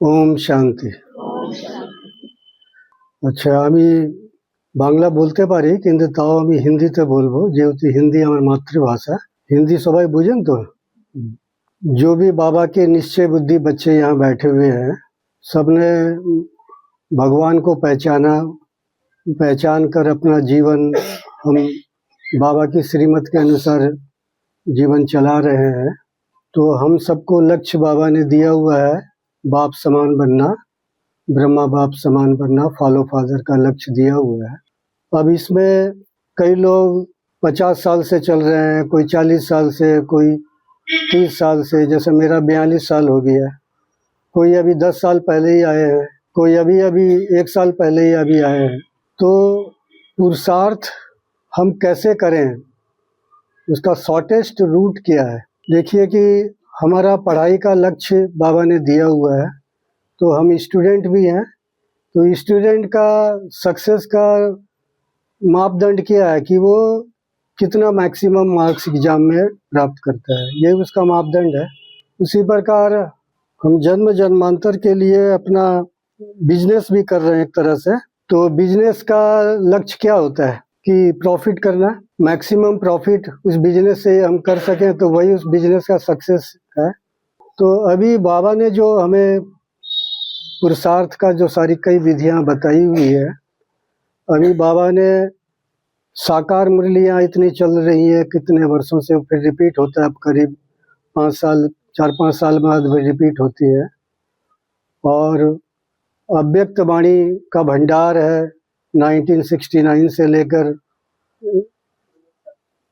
ওম শান্তি। আচ্ছা, আমি বাংলা বলতে পারি, কিন্তু তাও আমি হিন্দিতে বলবো, যেহেতু হিন্দি আমার মাতৃভাषा। हिंदी सबाई बुझें तो जो भी बाबा के निश्चय बुद्धि बच्चे यहाँ बैठे हुए हैं, सबने भगवान को पहचान कर अपना जीवन हम बाबा की श्रीमत के अनुसार जीवन चला रहे हैं। तो हम सबको लक्ष्य बाबा ने दिया हुआ है, बाप समान बनना, ब्रह्मा बाप समान बनना, फॉलो फादर का लक्ष्य दिया हुआ है। अब इसमें कई लोग 50 साल से चल रहे हैं, कोई 40 साल से, कोई 30 साल से, जैसे मेरा 42 साल हो गया। कोई अभी 10 साल पहले ही आए हैं, कोई अभी 1 साल पहले ही अभी आए हैं। तो पुरुषार्थ हम कैसे करें, उसका शॉर्टेस्ट रूट क्या है? देखिए कि हमारा पढ़ाई का लक्ष्य बाबा ने दिया हुआ है, तो हम स्टूडेंट भी हैं। तो स्टूडेंट का सक्सेस का मापदंड क्या है कि वो कितना मैक्सिमम मार्क्स एग्जाम में प्राप्त करता है, ये उसका मापदंड है। उसी प्रकार हम जन्म जन्मांतर के लिए अपना बिजनेस भी कर रहे हैं एक तरह से। तो बिजनेस का लक्ष्य क्या होता है कि प्रॉफिट करना, मैक्सिमम प्रॉफिट उस बिजनेस से हम कर सकें, तो वही उस बिजनेस का सक्सेस है। तो अभी बाबा ने जो हमें पुरुषार्थ का जो सारी कई विधियां बताई हुई है, अभी बाबा ने साकार मुरलियाँ इतनी चल रही हैं कितने वर्षों से, फिर रिपीट होता है, अब करीब 4-5 साल बाद फिर रिपीट होती है। और अव्यक्त वाणी का भंडार है 1969 से लेकर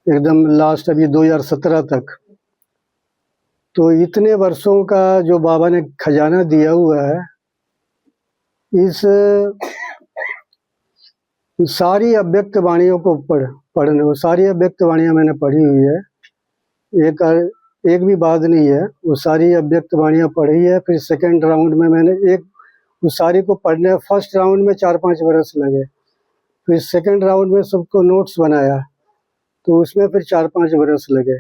एकदम लास्ट अभी 2017 तक। तो इतने वर्षों का जो बाबा ने खजाना दिया हुआ है, इस सारी अव्यक्त वाणियों को पढ़ने, वो सारी अव्यक्त वाणियाँ मैंने पढ़ी हुई है, एक भी बात नहीं है, वो सारी अव्यक्त वाणियाँ पढ़ी है। फिर सेकंड राउंड में मैंने उस सारी को पढ़ने, फर्स्ट राउंड में 4-5 बरस लगे, फिर सेकंड राउंड में सबको नोट्स बनाया, तो उसमें फिर 4-5 बरस लगे।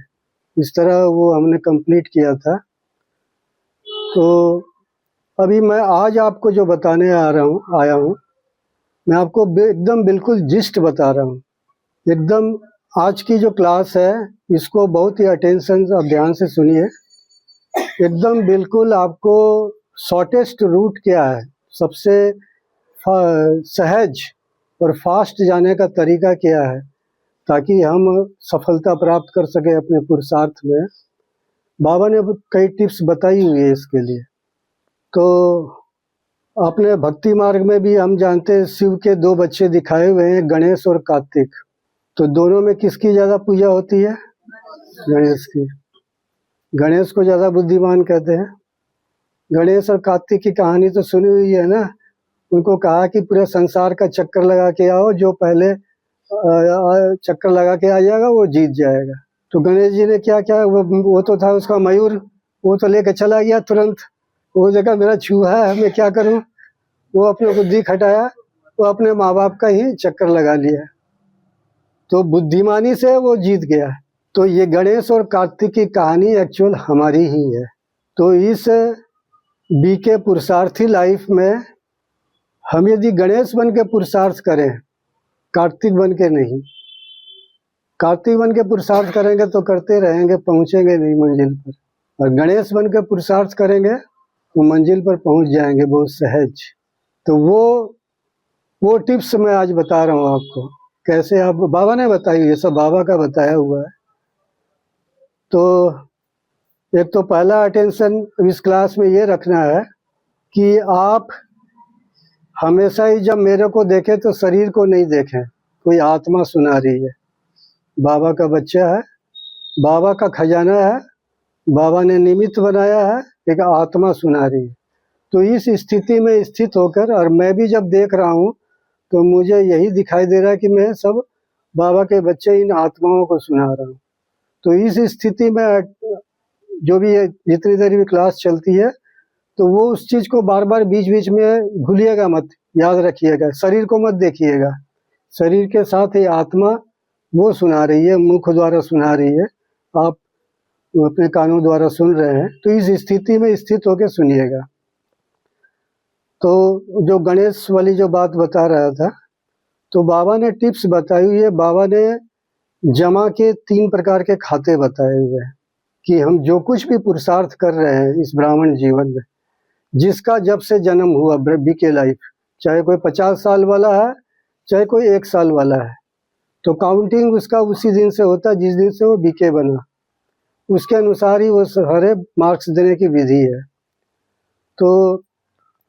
इस तरह वो हमने कंप्लीट किया था। तो अभी मैं आज आपको जो बताने आया हूँ, मैं आपको एकदम बिल्कुल जिस्ट बता रहा हूँ। एकदम आज की जो क्लास है, इसको बहुत ही अटेंशन और ध्यान से सुनिए। एकदम बिल्कुल आपको शॉर्टेस्ट रूट क्या है, सबसे सहज और फास्ट जाने का तरीका क्या है, ताकि हम सफलता प्राप्त कर सके अपने पुरुषार्थ में। बाबा ने कई टिप्स बताई हुई है इसके लिए। तो अपने भक्ति मार्ग में भी हम जानते हैं, शिव के 2 बच्चे दिखाए हुए हैं, गणेश और कार्तिक। तो दोनों में किसकी ज़्यादा पूजा होती है? गणेश की। गणेश को ज़्यादा बुद्धिमान कहते हैं। गणेश और कार्तिक की कहानी तो सुनी हुई है ना। उनको कहा कि पूरे संसार का चक्कर लगा के आओ, जो पहले चक्कर लगा के आ जाएगा वो जीत जाएगा। तो गणेश जी ने क्या किया, वो तो था उसका मयूर, वो तो लेके चला गया तुरंत। वो जगह मेरा चूहा है, मैं क्या करूं? वो अपनी बुद्धि खटाया, वो अपने माँ बाप का ही चक्कर लगा लिया, तो बुद्धिमानी से वो जीत गया। तो ये गणेश और कार्तिक की कहानी एक्चुअल हमारी ही है। तो इस बीके पुरुषार्थी लाइफ में हम यदि गणेश बन के पुरुषार्थ करें, कार्तिक बन के नहीं। कार्तिक बन के पुरुषार्थ करेंगे तो करते रहेंगे, पहुंचेंगे नहीं मंजिल पर। और गणेश बन के पुरुषार्थ करेंगे तो मंजिल पर पहुंच जाएंगे बहुत सहज। तो वो टिप्स मैं आज बता रहा हूँ आपको, कैसे आप, बाबा ने बताई, ये सब बाबा का बताया हुआ है। तो एक तो पहला अटेंशन इस क्लास में ये रखना है कि आप हमेशा ही जब मेरे को देखें तो शरीर को नहीं देखें, कोई आत्मा सुना रही है, बाबा का बच्चा है, बाबा का खजाना है, बाबा ने निमित्त बनाया है, एक आत्मा सुना रही है। तो इस स्थिति में स्थित होकर, और मैं भी जब देख रहा हूँ तो मुझे यही दिखाई दे रहा है कि मैं सब बाबा के बच्चे इन आत्माओं को सुना रहा हूँ। तो इस स्थिति में जो भी जितनी देर भी क्लास चलती है, तो वो उस चीज़ को बार बार बीच बीच में भूलिएगा मत, याद रखिएगा। शरीर को मत देखिएगा, शरीर के साथ ही आत्मा वो सुना रही है, मुख द्वारा सुना रही है, आप अपने कानों द्वारा सुन रहे हैं। तो इस स्थिति में स्थित होकर सुनिएगा। तो जो गणेश वाली जो बात बता रहा था, तो बाबा ने टिप्स बताई हुई है। बाबा ने जमा के 3 प्रकार के खाते बताए हुए हैं कि हम जो कुछ भी पुरुषार्थ कर रहे हैं इस ब्राह्मण जीवन में, जिसका जब से जन्म हुआ बीके लाइफ, चाहे कोई 50 साल वाला है, चाहे कोई 1 साल वाला है, तो काउंटिंग उसका उसी दिन से होता है जिस दिन से वो बीके बना, उसके अनुसार ही वो सारे मार्क्स देने की विधि है। तो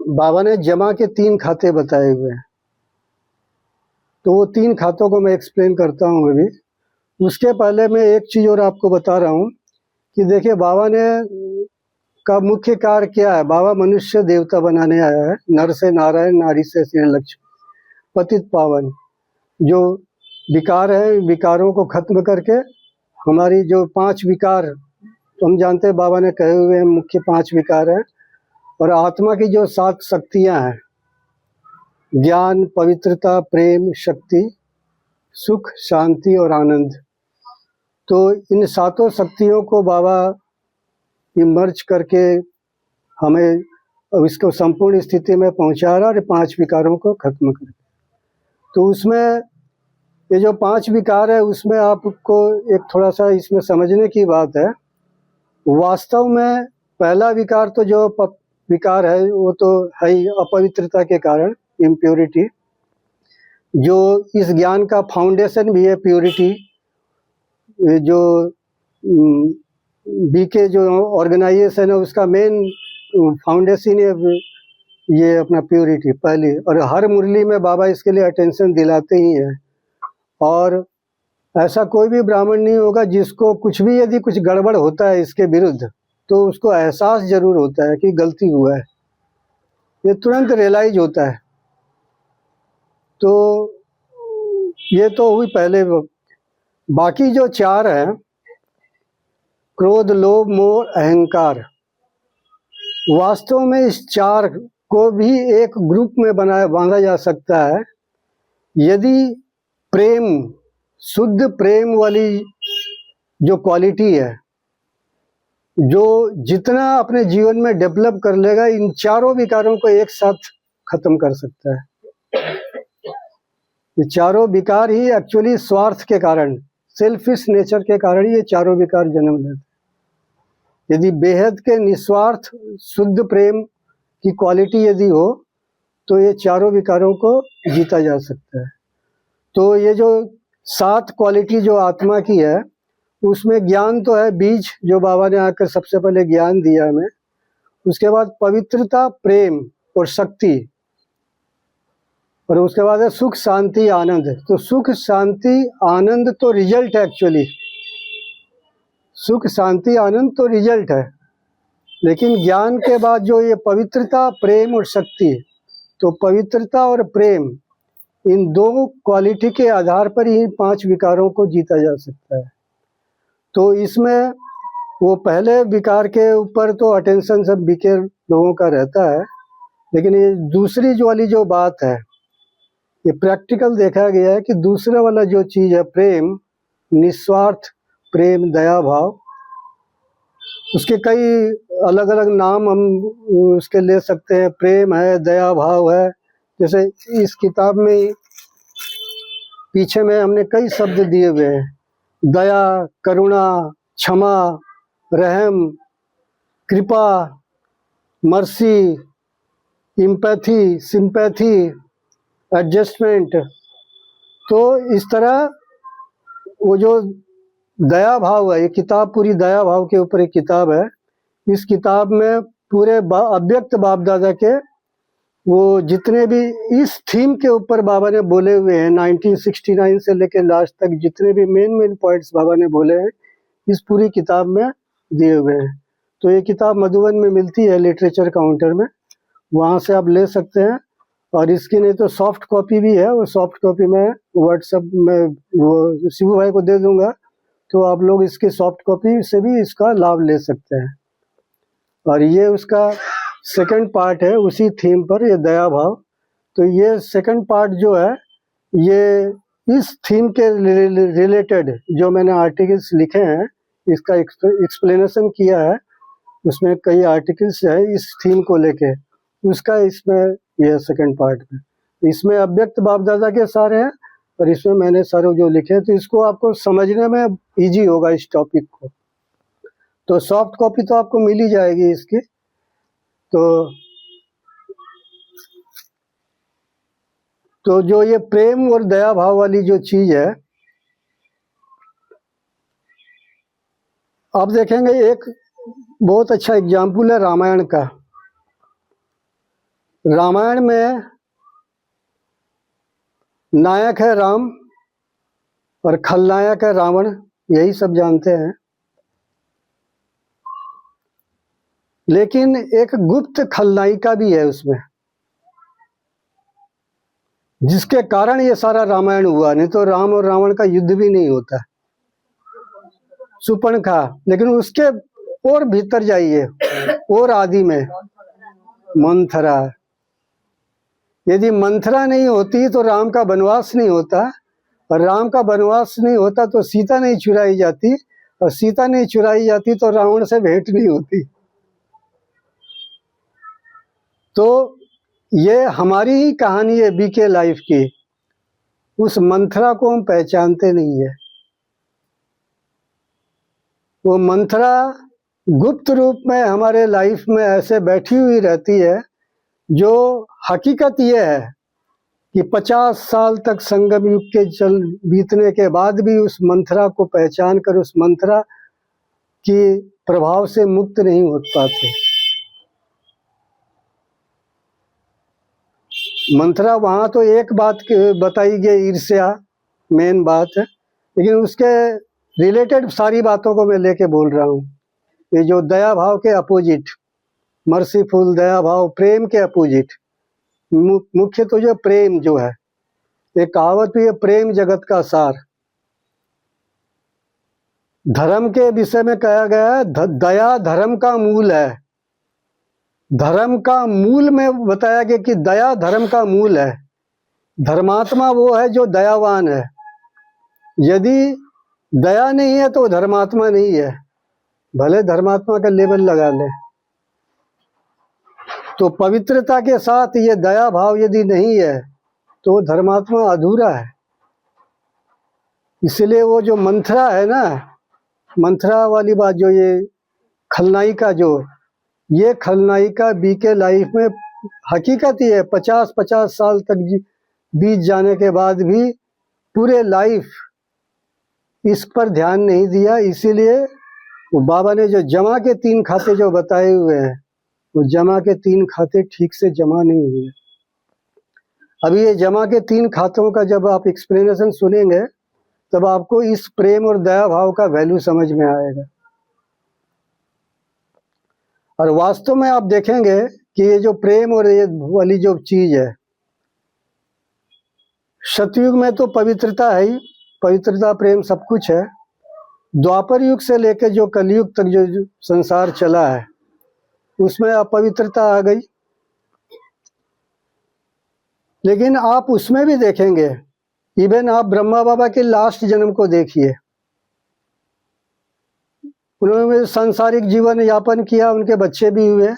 बाबा ने जमा के 3 खाते बताए हुए हैं, तो वो 3 खातों को मैं एक्सप्लेन करता हूँ अभी। उसके पहले मैं एक चीज़ और आपको बता रहा हूँ कि देखिए बाबा ने का मुख्य कार्य क्या है। बाबा मनुष्य देवता बनाने आया है, नर से नारायण, नारी से श्री लक्ष्मी, पतित पावन। जो विकार है, विकारों को खत्म करके हमारी जो 5 विकार हम जानते हैं, बाबा ने कहे हुए हैं मुख्य 5 विकार हैं, और आत्मा की जो 7 शक्तियाँ हैं, ज्ञान, पवित्रता, प्रेम, शक्ति, सुख, शांति और आनंद। तो इन 7 शक्तियों को बाबा इमर्ज करके हमें इसको संपूर्ण स्थिति में पहुंचा रहा और 5 विकारों को खत्म कर। तो उसमें ये जो 5 विकार है, उसमें आपको एक थोड़ा सा इसमें समझने की बात है। वास्तव में पहला विकार तो जो विकार है वो तो है ही अपवित्रता के कारण, इम्प्योरिटी। जो इस ज्ञान का फाउंडेशन भी है प्योरिटी। जो बीके जो ऑर्गेनाइजेशन है उसका मेन फाउंडेशन है ये अपना प्योरिटी पहले, और हर मुरली में बाबा इसके लिए अटेंशन दिलाते ही हैं। और ऐसा कोई भी ब्राह्मण नहीं होगा जिसको कुछ भी यदि कुछ गड़बड़ होता है इसके विरुद्ध, तो उसको एहसास जरूर होता है कि गलती हुआ है, ये तुरंत रियलाइज होता है। तो ये तो हुई पहले। बाकी जो 4 हैं, क्रोध, लोभ, मोह, अहंकार, वास्तव में इस 4 को भी एक ग्रुप में बांधा जा सकता है यदि प्रेम, शुद्ध प्रेम वाली जो क्वालिटी है, जो जितना अपने जीवन में डेवलप कर लेगा, इन 4 विकारों को एक साथ खत्म कर सकता है। ये 4 विकार ही एक्चुअली स्वार्थ के कारण, सेल्फिश नेचर के कारण ये 4 विकार जन्म लेते हैं। यदि बेहद के निस्वार्थ शुद्ध प्रेम की क्वालिटी यदि हो, तो ये 4 विकारों को जीता जा सकता है। तो ये जो 7 क्वालिटी जो आत्मा की है, उसमें ज्ञान तो है बीज, जो बाबा ने आकर सबसे पहले ज्ञान दिया हमें। उसके बाद पवित्रता, प्रेम और शक्ति, और उसके बाद है सुख, शांति, आनंद। तो सुख, शांति, आनंद तो रिजल्ट है एक्चुअली। सुख, शांति, आनंद तो रिजल्ट है, लेकिन ज्ञान के बाद जो ये पवित्रता, प्रेम और शक्ति, तो पवित्रता और प्रेम, इन 2 क्वालिटी के आधार पर ही 5 विकारों को जीता जा सकता है। तो इसमें वो पहले विकार के ऊपर तो अटेंशन सब बीके लोगों का रहता है, लेकिन ये दूसरी जो वाली जो बात है, ये प्रैक्टिकल देखा गया है कि दूसरा वाला जो चीज़ है, प्रेम, निस्वार्थ प्रेम, दया भाव, उसके कई अलग अलग नाम हम उसके ले सकते हैं। प्रेम है, दया भाव है। जैसे इस किताब में पीछे में हमने कई शब्द दिए हुए हैं, दया, करुणा, क्षमा, रहम, कृपा, मर्सी, इम्पैथी, सिंपैथी, एडजस्टमेंट। तो इस तरह वो जो दया भाव है, ये किताब पूरी दया भाव के ऊपर एक किताब है। इस किताब में पूरे अव्यक्त बाप दादा के वो जितने भी इस थीम के ऊपर बाबा ने बोले हुए हैं, 1969 से लेकर लास्ट तक जितने भी मेन पॉइंट्स बाबा ने बोले हैं, इस पूरी किताब में दिए हुए हैं। तो ये किताब मधुबन में मिलती है, लिटरेचर काउंटर में, वहाँ से आप ले सकते हैं। और इसकी नहीं तो सॉफ्ट कॉपी भी है, वो सॉफ्ट कॉपी मैं व्हाट्सएप में वो शिवू भाई को दे दूंगा, तो आप लोग इसकी सॉफ्ट कॉपी से भी इसका लाभ ले सकते हैं। और ये उसका सेकंड पार्ट है उसी थीम पर, ये दया भाव। तो ये सेकंड पार्ट जो है, ये इस थीम के रिलेटेड जो मैंने आर्टिकल्स लिखे हैं, इसका एक्सप्लेनेशन किया है। उसमें कई आर्टिकल्स है इस थीम को लेके, उसका इसमें यह सेकंड पार्ट में, इसमें अव्यक्त बाप दादा के सारे हैं और इसमें मैंने सारे जो लिखे, तो इसको आपको समझने में इजी होगा इस टॉपिक को। तो सॉफ्ट कॉपी तो आपको मिल ही जाएगी इसकी। तो जो ये प्रेम और दया भाव वाली जो चीज है, आप देखेंगे एक बहुत अच्छा एग्जाम्पल है रामायण का। रामायण में नायक है राम और खलनायक है रावण, यही सब जानते हैं। लेकिन एक गुप्त खलनायिका भी है उसमें, जिसके कारण ये सारा रामायण हुआ, नहीं तो राम और रावण का युद्ध भी नहीं होता। सुपर्णखा, लेकिन उसके और भीतर जाइए, और आदि में मंथरा। यदि मंथरा नहीं होती तो राम का वनवास नहीं होता, और राम का वनवास नहीं होता तो सीता नहीं चुराई जाती, और सीता नहीं चुराई जाती तो रावण से भेंट नहीं होती। तो ये हमारी ही कहानी है बीके लाइफ की। उस मंथरा को हम पहचानते नहीं है। वो मंथरा गुप्त रूप में हमारे लाइफ में ऐसे बैठी हुई रहती है, जो हकीकत ये है कि 50 साल तक संगम युग के चल बीतने के बाद भी उस मंथरा को पहचान कर उस मंथरा की प्रभाव से मुक्त नहीं हो पाते। मंथरा वहाँ तो एक बात बताई गई, ईर्ष्या मेन बात है, लेकिन उसके रिलेटेड सारी बातों को मैं लेके बोल रहा हूँ। ये जो दया भाव के अपोजिट, मर्सीफुल दया भाव, प्रेम के अपोजिट, मुख्य तो जो प्रेम जो है, एक कहावत भी है, प्रेम जगत का सार। धर्म के विषय में कहा गया है दया धर्म का मूल है। धर्म का मूल में बताया गया कि दया धर्म का मूल है। धर्मात्मा वो है जो दयावान है। यदि दया नहीं है तो धर्मात्मा नहीं है, भले धर्मात्मा का लेबल लगा ले। तो पवित्रता के साथ ये दया भाव यदि नहीं है तो धर्मात्मा अधूरा है। इसलिए वो जो मंथरा है ना, मंथरा वाली बात, जो ये खलनायिका, जो ये खलनायिका बीके लाइफ में हकीकत ही है, 50 साल तक बीत जाने के बाद भी पूरे लाइफ इस पर ध्यान नहीं दिया। इसीलिए वो बाबा ने जो जमा के 3 खाते जो बताए हुए हैं, वो जमा के 3 खाते ठीक से जमा नहीं हुए। अभी ये जमा के 3 खातों का जब आप एक्सप्लेनेशन सुनेंगे तब आपको इस प्रेम और दया भाव का वैल्यू समझ में आएगा। और वास्तव में आप देखेंगे कि ये जो प्रेम और ये वाली जो चीज है, सतयुग में तो पवित्रता है ही, पवित्रता प्रेम सब कुछ है। द्वापर युग से लेकर जो कलयुग तक जो संसार चला है, उसमें अपवित्रता आ गई। लेकिन आप उसमें भी देखेंगे, इवन आप ब्रह्मा बाबा के लास्ट जन्म को देखिए, उन्होंने सांसारिक जीवन यापन किया, उनके बच्चे भी हुए,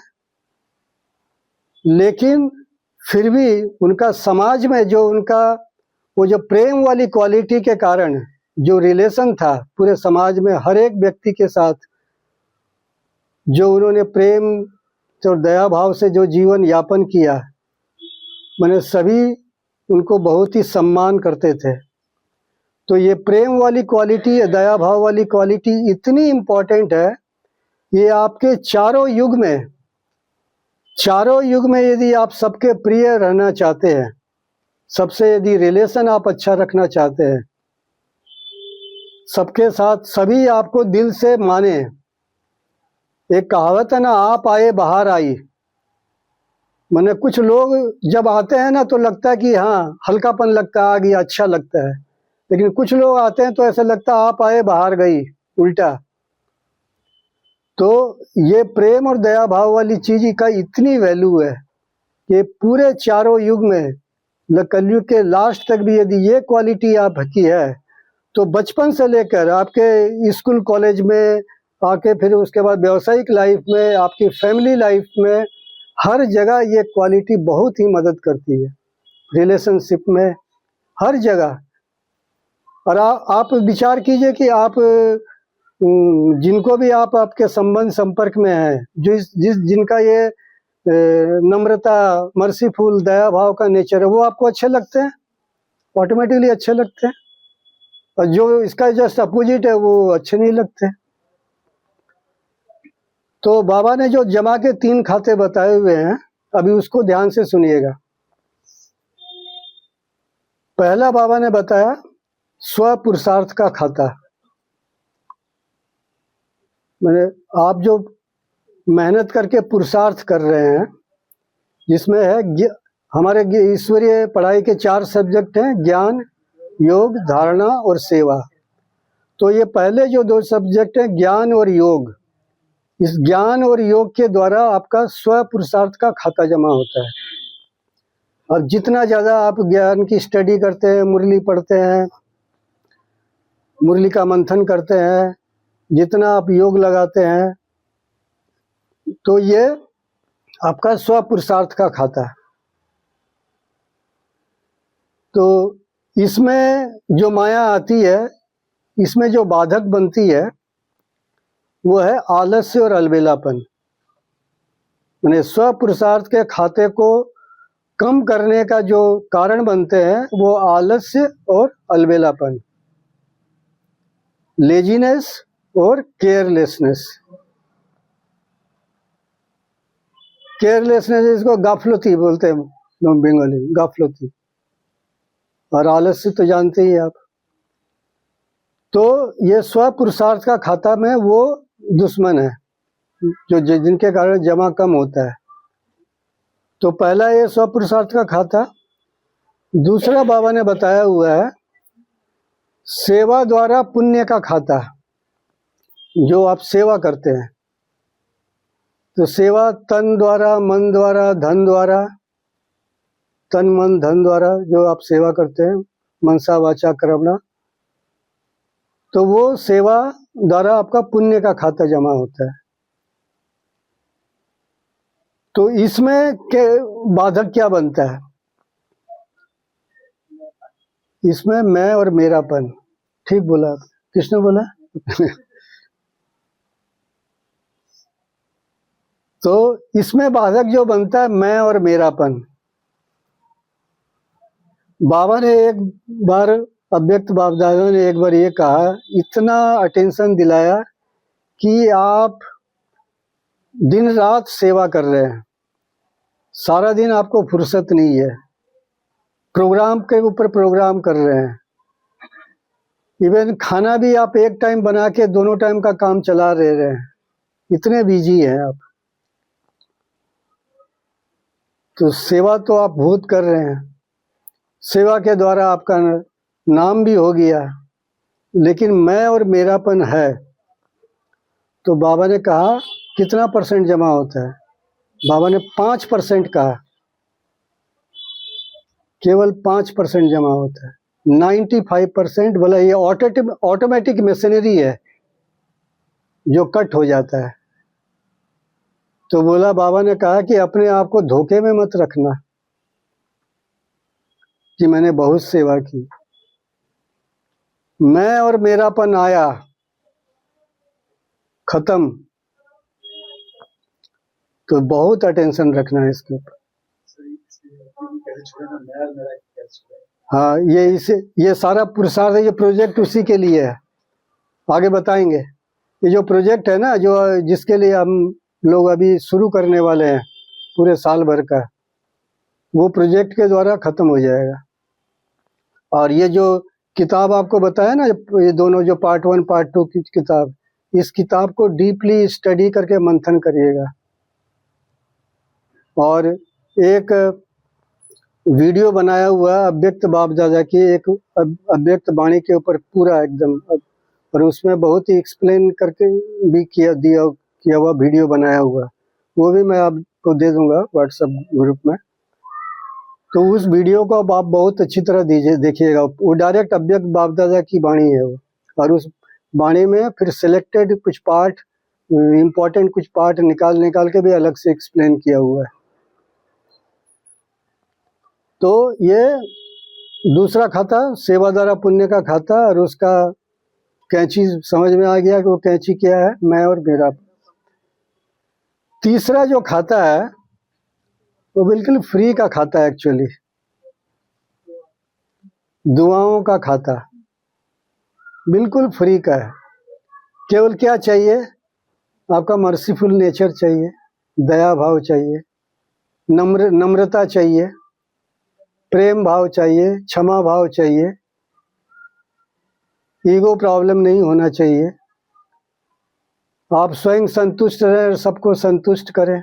लेकिन फिर भी उनका समाज में जो उनका वो जो प्रेम वाली क्वालिटी के कारण जो रिलेशन था पूरे समाज में हर एक व्यक्ति के साथ, जो उन्होंने प्रेम और दया भाव से जो जीवन यापन किया, मैंने सभी उनको बहुत ही सम्मान करते थे। तो ये प्रेम वाली क्वालिटी, दया भाव वाली क्वालिटी इतनी इम्पोर्टेंट है, ये आपके चारों युग में यदि आप सबके प्रिय रहना चाहते हैं, सबसे यदि रिलेशन आप अच्छा रखना चाहते हैं, सबके साथ सभी आपको दिल से माने। एक कहावत है ना, आप आए बाहर आई। मैंने कुछ लोग जब आते हैं ना तो लगता है कि हाँ हल्कापन लगता है, आ गया, अच्छा लगता है, लेकिन कुछ लोग आते हैं तो ऐसा लगता है आप आए बाहर गई, उल्टा। तो ये प्रेम और दया भाव वाली चीज का इतनी वैल्यू है कि पूरे चारों युग में, कलयुग के लास्ट तक भी यदि ये क्वालिटी आपकी है तो बचपन से लेकर आपके स्कूल कॉलेज में आके, फिर उसके बाद व्यावसायिक लाइफ में, आपकी फैमिली लाइफ में, हर जगह ये क्वालिटी बहुत ही मदद करती है, रिलेशनशिप में, हर जगह। और आप विचार कीजिए कि आप जिनको भी आप आपके संबंध संपर्क में हैं, जिनका ये नम्रता, मर्सीफुल, दया भाव का नेचर है, वो आपको अच्छे लगते हैं, ऑटोमेटिकली अच्छे लगते हैं। और जो इसका जस्ट अपोजिट है वो अच्छे नहीं लगते। तो बाबा ने जो जमा के 3 खाते बताए हुए हैं, अभी उसको ध्यान से सुनिएगा। पहला बाबा ने बताया स्व पुरुषार्थ का खाता। मैंने आप जो मेहनत करके पुरुषार्थ कर रहे हैं, जिसमें है हमारे ईश्वरीय पढ़ाई के 4 सब्जेक्ट हैं, ज्ञान, योग, धारणा और सेवा। तो ये पहले जो 2 सब्जेक्ट हैं, ज्ञान और योग, इस ज्ञान और योग के द्वारा आपका स्व पुरुषार्थ का खाता जमा होता है। और जितना ज़्यादा आप ज्ञान की स्टडी करते हैं, मुरली पढ़ते हैं, मुरली का मंथन करते हैं, जितना आप योग लगाते हैं, तो ये आपका स्व पुरुषार्थ का खाता है। तो इसमें जो माया आती है, इसमें जो बाधक बनती है, वो है आलस्य और अलबेलापन। माने स्व पुरुषार्थ के खाते को कम करने का जो कारण बनते हैं, वो आलस्य और अलबेलापन, लेजीनेस और केयरलेसनेस। केयरलेसनेस इसको गाफलती बोलते हैं बंगाली में, गाफलती। और आलस्य तो जानते ही आप। तो ये स्व पुरुषार्थ का खाता में वो दुश्मन है जो जिनके कारण जमा कम होता है। तो पहला ये स्व पुरुषार्थ का खाता। दूसरा बाबा ने बताया हुआ है सेवा द्वारा पुण्य का खाता, जो आप सेवा करते हैं। तो सेवा तन द्वारा, मन द्वारा, धन द्वारा, तन मन धन द्वारा जो आप सेवा करते हैं, मनसा वाचा कर्मणा, तो वो सेवा द्वारा आपका पुण्य का खाता जमा होता है। तो इसमें के बाधक क्या बनता है? इसमें मैं और मेरापन। ठीक बोला, किसने बोला? तो इसमें बाधक जो बनता है मैं और मेरापन। बाबा ने एक बार, अव्यक्त बाप दादा ने एक बार ये कहा, इतना अटेंशन दिलाया कि आप दिन रात सेवा कर रहे हैं, सारा दिन आपको फुर्सत नहीं है, प्रोग्राम के ऊपर प्रोग्राम कर रहे हैं, इवन खाना भी आप एक टाइम बना के दोनों टाइम का काम चला रहे हैं, इतने बिजी हैं आप। तो सेवा तो आप बहुत कर रहे हैं, सेवा के द्वारा आपका नाम भी हो गया, लेकिन मैं और मेरापन है। तो बाबा ने कहा कितना % जमा होता है? बाबा ने 5% कहा, केवल 5% जमा होता है। 95% बोला ये ऑटोमेटिक मशीनरी है जो कट हो जाता है। तो बोला, बाबा ने कहा कि अपने आप को धोखे में मत रखना कि मैंने बहुत सेवा की। मैं और मेरापन आया, खत्म। तो बहुत अटेंशन रखना है इसके ऊपर। हाँ, ये सारा पुरुषार्थ, ये प्रोजेक्ट उसी के लिए है, आगे बताएंगे। ये जो प्रोजेक्ट है ना, जो जिसके लिए हम लोग अभी शुरू करने वाले हैं पूरे साल भर का, वो प्रोजेक्ट के द्वारा खत्म हो जाएगा। और ये जो किताब आपको बताया ना, ये दोनों जो पार्ट 1 पार्ट 2 की किताब, इस किताब को डीपली स्टडी करके मंथन करिएगा। और एक वीडियो बनाया हुआ अव्यक्त बाप दादा की, एक अव्यक्त वाणी के ऊपर पूरा एकदम, और उसमें बहुत ही एक्सप्लेन करके भी किया हुआ वीडियो बनाया हुआ, वो भी मैं आपको दे दूंगा व्हाट्सएप ग्रुप में। तो उस वीडियो को अब आप बहुत अच्छी तरह देखिएगा। वो डायरेक्ट अव्यक्त बाप दादा की वाणी है वो, और उस वाणी में फिर सिलेक्टेड कुछ पार्ट, इम्पोर्टेंट कुछ पार्ट निकाल के भी अलग से एक्सप्लेन किया हुआ है। तो ये दूसरा खाता सेवा द्वारा पुण्य का खाता, और उसका कैंची समझ में आ गया कि वो कैंची क्या है, मैं और मेरा। तीसरा जो खाता है वो बिल्कुल फ्री का खाता है, एक्चुअली दुआओं का खाता, बिल्कुल फ्री का है। केवल क्या चाहिए, आपका मर्सीफुल नेचर चाहिए, दया भाव चाहिए, नम्रता चाहिए, प्रेम भाव चाहिए, क्षमा भाव चाहिए, ईगो प्रॉब्लम नहीं होना चाहिए, आप स्वयं संतुष्ट रहें और सबको संतुष्ट करें।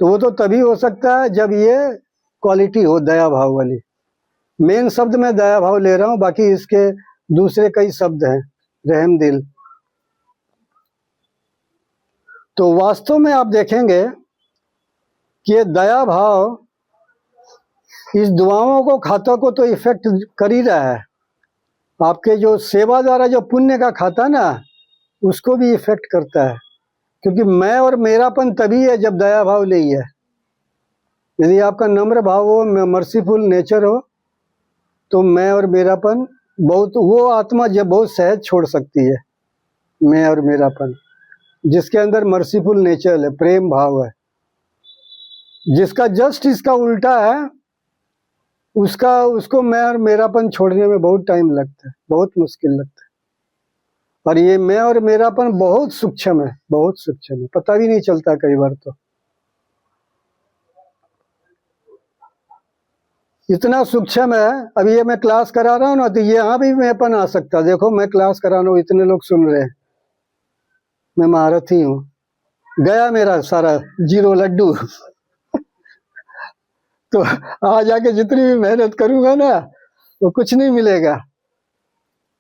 तो वो तो तभी हो सकता है जब ये क्वालिटी हो दया भाव वाली। मेन शब्द मैं दया भाव ले रहा हूँ, बाकी इसके दूसरे कई शब्द हैं, रहम दिल। तो वास्तव में आप देखेंगे कि ये दया भाव इस दुआओं को, खातों को तो इफेक्ट कर ही रहा है। आपके जो सेवा द्वारा जो पुण्य का खाता ना, उसको भी इफेक्ट करता है, क्योंकि मैं और मेरापन तभी है जब दया भाव नहीं है। यदि आपका नम्र भाव हो, मर्सीफुल नेचर हो, तो मैं और मेरापन बहुत, वो आत्मा जब बहुत सहज छोड़ सकती है मैं और मेरापन, जिसके अंदर मर्सीफुल नेचर है, प्रेम भाव है। जिसका जस्ट इसका उल्टा है, उसको मैं और मेरापन छोड़ने में बहुत टाइम लगता है, बहुत मुश्किल लगता है। और ये मैं और मेरापन बहुत सूक्ष्म है, बहुत सूक्ष्म है, पता भी नहीं चलता कई बार। तो इतना सूक्ष्म है, अभी ये मैं क्लास करा रहा हूँ ना, तो यहाँ भी मैंपन आ सकता है। देखो मैं क्लास करा रहा हूँ, इतने लोग सुन रहे हैं, मैं महारथी हूँ, गया मेरा सारा जीरो लड्डू। तो आ जाके जितनी भी मेहनत करूंगा ना, वो कुछ नहीं मिलेगा,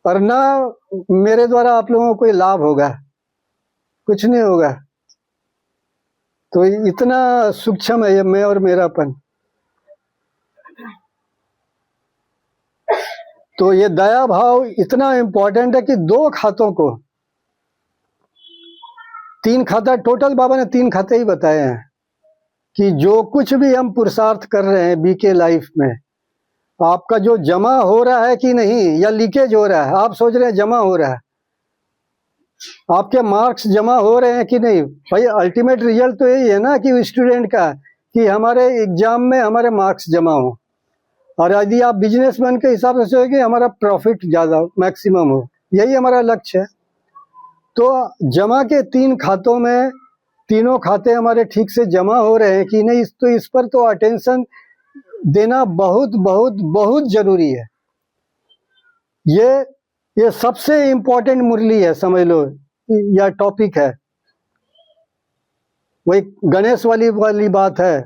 और ना मेरे द्वारा आप लोगों को कोई लाभ होगा, कुछ नहीं होगा। तो इतना सूक्ष्म है ये मैं और मेरापन। तो ये दया भाव इतना इम्पोर्टेंट है कि दो खातों को, तीन खाता टोटल बाबा ने तीन खाते ही बताए हैं, कि जो कुछ भी हम पुरुषार्थ कर रहे हैं बीके लाइफ में, आपका जो जमा हो रहा है कि नहीं, या लीकेज हो रहा है। आप सोच रहे हैं जमा हो रहा है, आपके मार्क्स जमा हो रहे हैं कि नहीं। भाई अल्टीमेट रिजल्ट तो यही है ना कि स्टूडेंट का, कि हमारे एग्जाम में हमारे मार्क्स जमा हो। और यदि आप बिजनेसमैन के हिसाब से सोचेंगे, हमारा प्रॉफिट ज़्यादा मैक्सिमम हो, यही हमारा लक्ष्य है। तो जमा के तीन खातों में, तीनों खाते हमारे ठीक से जमा हो रहे हैं कि नहीं, तो इस पर तो अटेंशन देना बहुत बहुत बहुत जरूरी है। ये सबसे इम्पोर्टेंट मुरली है, समझ लो, या टॉपिक है। वही गणेश वाली बात है,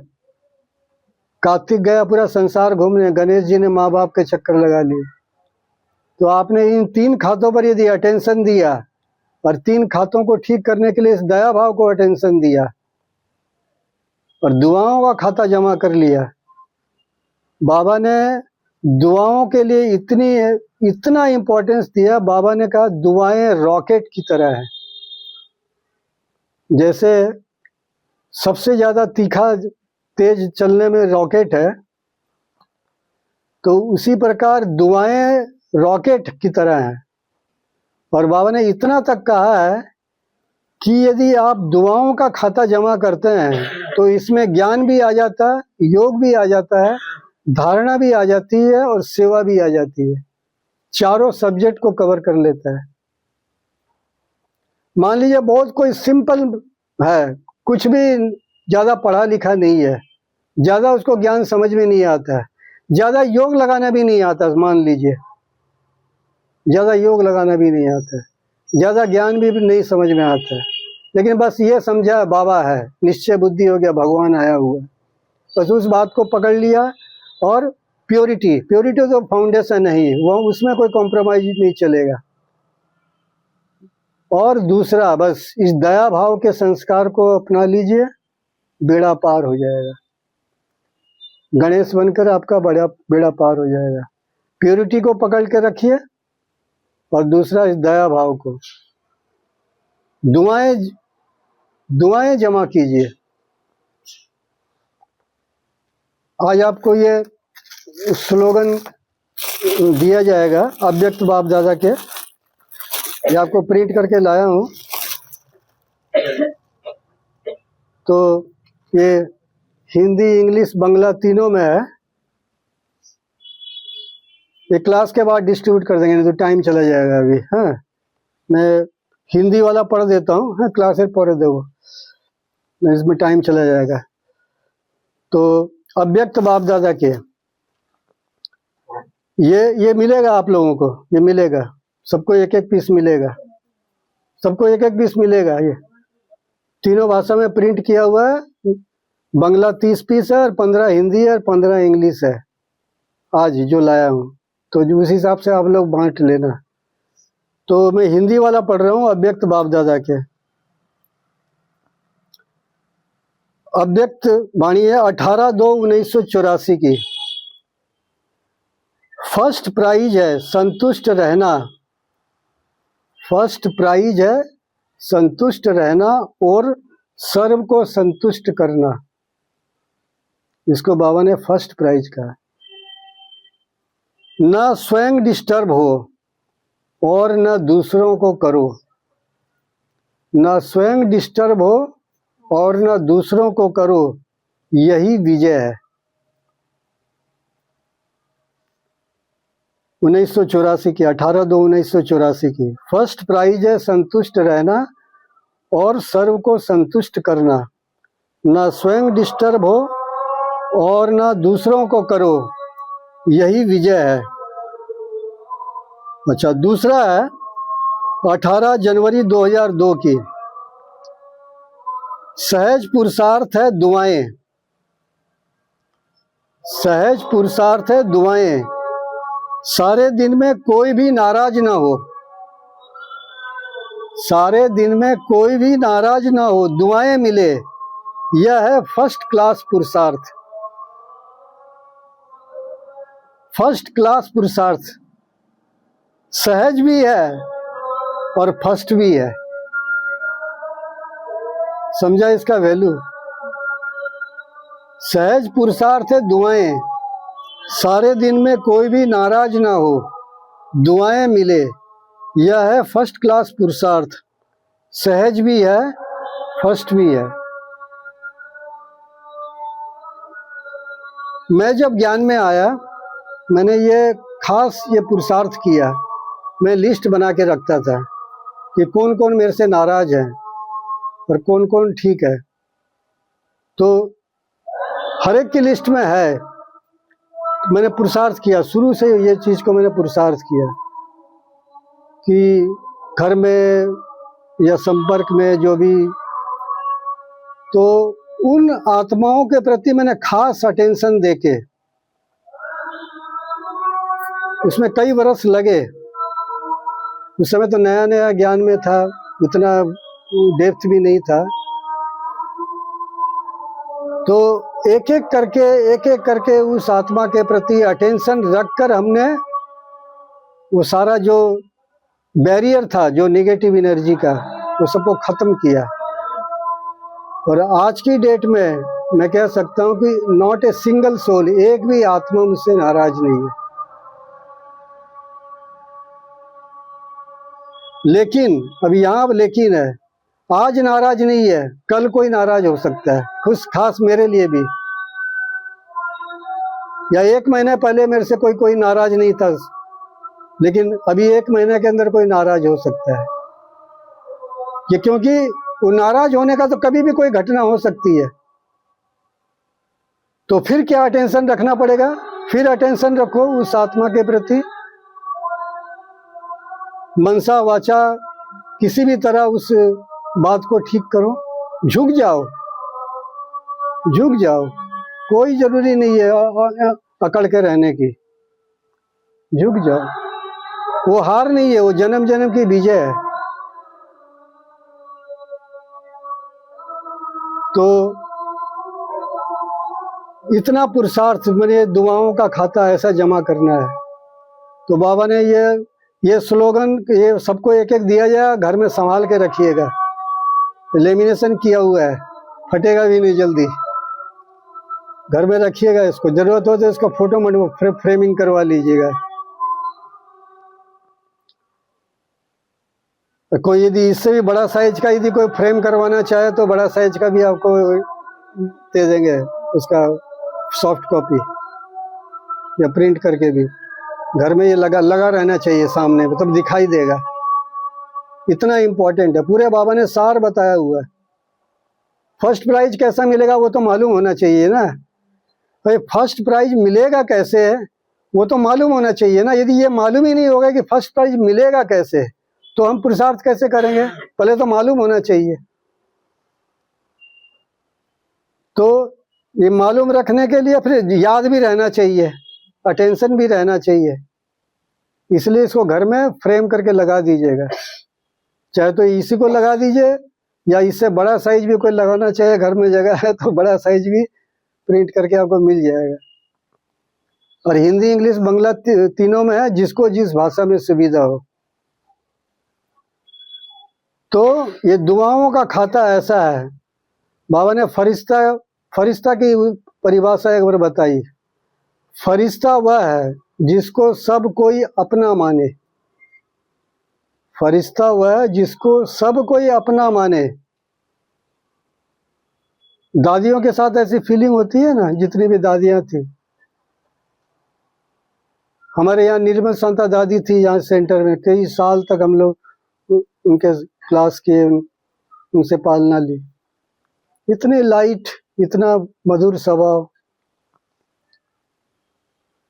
कार्तिक गया पूरा संसार घूमने, गणेश जी ने माँ बाप के चक्कर लगा लिए। तो आपने इन तीन खातों पर यदि अटेंशन दिया, और तीन खातों को ठीक करने के लिए इस दया भाव को अटेंशन दिया, और दुआओं का खाता जमा कर लिया। बाबा ने दुआओं के लिए इतना इम्पोर्टेंस दिया। बाबा ने कहा दुआएं रॉकेट की तरह है, जैसे सबसे ज्यादा तीखा तेज चलने में रॉकेट है, तो उसी प्रकार दुआएं रॉकेट की तरह हैं। और बाबा ने इतना तक कहा है कि यदि आप दुआओं का खाता जमा करते हैं, तो इसमें ज्ञान भी आ जाता है, योग भी आ जाता है, धारणा भी आ जाती है, और सेवा भी आ जाती है। चारों सब्जेक्ट को कवर कर लेता है। मान लीजिए बहुत कोई सिंपल है, कुछ भी ज्यादा पढ़ा लिखा नहीं है, ज्यादा उसको ज्ञान समझ में नहीं आता है, ज्यादा योग लगाना भी नहीं आता, मान लीजिए ज्यादा योग लगाना भी नहीं आता है, ज्यादा ज्ञान भी नहीं समझ में आता है, लेकिन बस ये समझा बाबा है, निश्चय बुद्धि हो गया, भगवान आया हुआ, बस उस बात को पकड़ लिया। और प्योरिटी तो फाउंडेशन है ही, वो उसमें कोई कॉम्प्रोमाइज नहीं चलेगा। और दूसरा, बस इस दया भाव के संस्कार को अपना लीजिए, बेड़ा पार हो जाएगा, गणेश बनकर आपका बड़ा बेड़ा पार हो जाएगा। प्योरिटी को पकड़ के रखिए, और दूसरा इस दया भाव को, दुआएं जमा कीजिए। आज आपको ये स्लोगन दिया जाएगा अव्यक्त बाप दादा के, ये आपको प्रिंट करके लाया हूँ। तो ये हिंदी, इंग्लिश, बांग्ला तीनों में है। ये क्लास के बाद डिस्ट्रीब्यूट कर देंगे, नहीं तो टाइम चला जाएगा अभी। हाँ, मैं हिंदी वाला पढ़ देता हूँ। हाँ, क्लास में पढ़ दो, इसमें टाइम चला जाएगा। तो अव्यक्त बाप दादा के ये मिलेगा आप लोगों को, ये मिलेगा सबको, एक एक पीस मिलेगा, सबको एक एक पीस मिलेगा। ये तीनों भाषा में प्रिंट किया हुआ है। बांग्ला 30 पीस है और 15 हिंदी है और 15 इंग्लिश है आज जो लाया हूँ। तो उस हिसाब से आप लोग बांट लेना। तो मैं हिंदी वाला पढ़ रहा हूँ, अव्यक्त बाप दादा के। अव्यक्त वाणी है 18/2/1984 की। फर्स्ट प्राइज है संतुष्ट रहना, फर्स्ट प्राइज है संतुष्ट रहना और सर्व को संतुष्ट करना। इसको बाबा ने फर्स्ट प्राइज कहा। न स्वयं डिस्टर्ब हो और न दूसरों को करो, न स्वयं डिस्टर्ब हो और न दूसरों को करो, यही विजय है। 1984 की, 18/2/1984 की। फर्स्ट प्राइज है संतुष्ट रहना और सर्व को संतुष्ट करना, न स्वयं डिस्टर्ब हो और न दूसरों को करो, यही विजय है। अच्छा, दूसरा है 18 जनवरी 2002 की। सहज पुरुषार्थ है दुआएं, सहज पुरुषार्थ है दुआएं, सारे दिन में कोई भी नाराज ना हो, सारे दिन में कोई भी नाराज ना हो, दुआएं मिले, यह है फर्स्ट क्लास पुरुषार्थ। फर्स्ट क्लास पुरुषार्थ सहज भी है और फर्स्ट भी है। समझा इसका वैल्यू? सहज पुरुषार्थ है दुआएं, सारे दिन में कोई भी नाराज ना हो, दुआएं मिले, यह है फर्स्ट क्लास पुरुषार्थ। सहज भी है, फर्स्ट भी है। मैं जब ज्ञान में आया, मैंने ये खास ये पुरुषार्थ किया। मैं लिस्ट बना के रखता था कि कौन कौन मेरे से नाराज है और कौन कौन ठीक है। तो हर एक की लिस्ट में है। मैंने पुरुषार्थ किया, शुरू से ये चीज़ को मैंने पुरुषार्थ किया कि घर में या संपर्क में जो भी, तो उन आत्माओं के प्रति मैंने खास अटेंशन देके, उसमें कई वर्ष लगे। उस समय तो नया नया ज्ञान में था, उतना डेप्थ भी नहीं था। तो एक एक करके उस आत्मा के प्रति अटेंशन रखकर हमने वो सारा जो बैरियर था, जो नेगेटिव एनर्जी का, वो सबको ख़त्म किया। और आज की डेट में मैं कह सकता हूँ कि नॉट ए सिंगल सोल, एक भी आत्मा मुझसे नाराज नहीं है। लेकिन अब यहाँ लेकिन है, आज नाराज नहीं है, कल कोई नाराज हो सकता है, खास मेरे लिए भी। या 1 महीने पहले मेरे से कोई नाराज नहीं था, लेकिन अभी 1 महीने के अंदर कोई नाराज हो सकता है। ये क्योंकि वो नाराज होने का तो कभी भी कोई घटना हो सकती है। तो फिर क्या अटेंशन रखना पड़ेगा? फिर अटेंशन रखो उस आत्मा के प्रति, मनसा वाचा किसी भी तरह उस बात को ठीक करो, झुक जाओ, झुक जाओ। कोई जरूरी नहीं है अकड़ के रहने की, झुक जाओ। वो हार नहीं है, वो जन्म जन्म की विजय है। तो इतना पुरुषार्थ, मेरे दुआओं का खाता ऐसा जमा करना है। तो बाबा ने ये स्लोगन, ये सबको एक एक दिया जाए, घर में संभाल के रखिएगा। लेमिनेशन किया हुआ है, फटेगा भी नहीं जल्दी। घर में रखिएगा, इसको जरूरत हो तो इसका फोटो फ्रेमिंग करवा लीजिएगा। कोई यदि इससे भी बड़ा साइज का यदि कोई फ्रेम करवाना चाहे तो बड़ा साइज का भी आपको दे देंगे, उसका सॉफ्ट कॉपी या प्रिंट करके भी। घर में ये लगा रहना चाहिए सामने, मतलब दिखाई देगा। इतना इम्पोर्टेंट है, पूरे बाबा ने सार बताया हुआ है। फर्स्ट प्राइज कैसा मिलेगा वो तो मालूम होना चाहिए ना। भाई फर्स्ट प्राइज मिलेगा कैसे है वो तो मालूम होना चाहिए ना। यदि ये मालूम ही नहीं होगा कि फर्स्ट प्राइज मिलेगा कैसे, तो हम पुरुषार्थ कैसे करेंगे? पहले तो मालूम होना चाहिए। तो ये मालूम रखने के लिए फिर याद भी रहना चाहिए, अटेंशन भी रहना चाहिए, इसलिए इसको घर में फ्रेम करके लगा दीजिएगा। चाहे तो इसी को लगा दीजिए या इससे बड़ा साइज भी कोई लगाना चाहे, घर में जगह है तो बड़ा साइज भी प्रिंट करके आपको मिल जाएगा। और हिंदी, इंग्लिश, बांग्ला तीनों में है, जिसको जिस भाषा में सुविधा हो। तो ये दुआओं का खाता ऐसा है। बाबा ने फरिश्ता की परिभाषा एक बार बताई। फरिश्ता वह है जिसको सब कोई अपना माने। फरिश्ता वह है जिसको सब कोई अपना माने। दादियों के साथ ऐसी फीलिंग होती है ना, जितनी भी दादियां थी। हमारे यहाँ निर्मल शांता दादी थी, यहाँ सेंटर में कई साल तक हम लोग उनके क्लास किए, उनसे पालना ली। इतनी लाइट, इतना मधुर स्वभाव।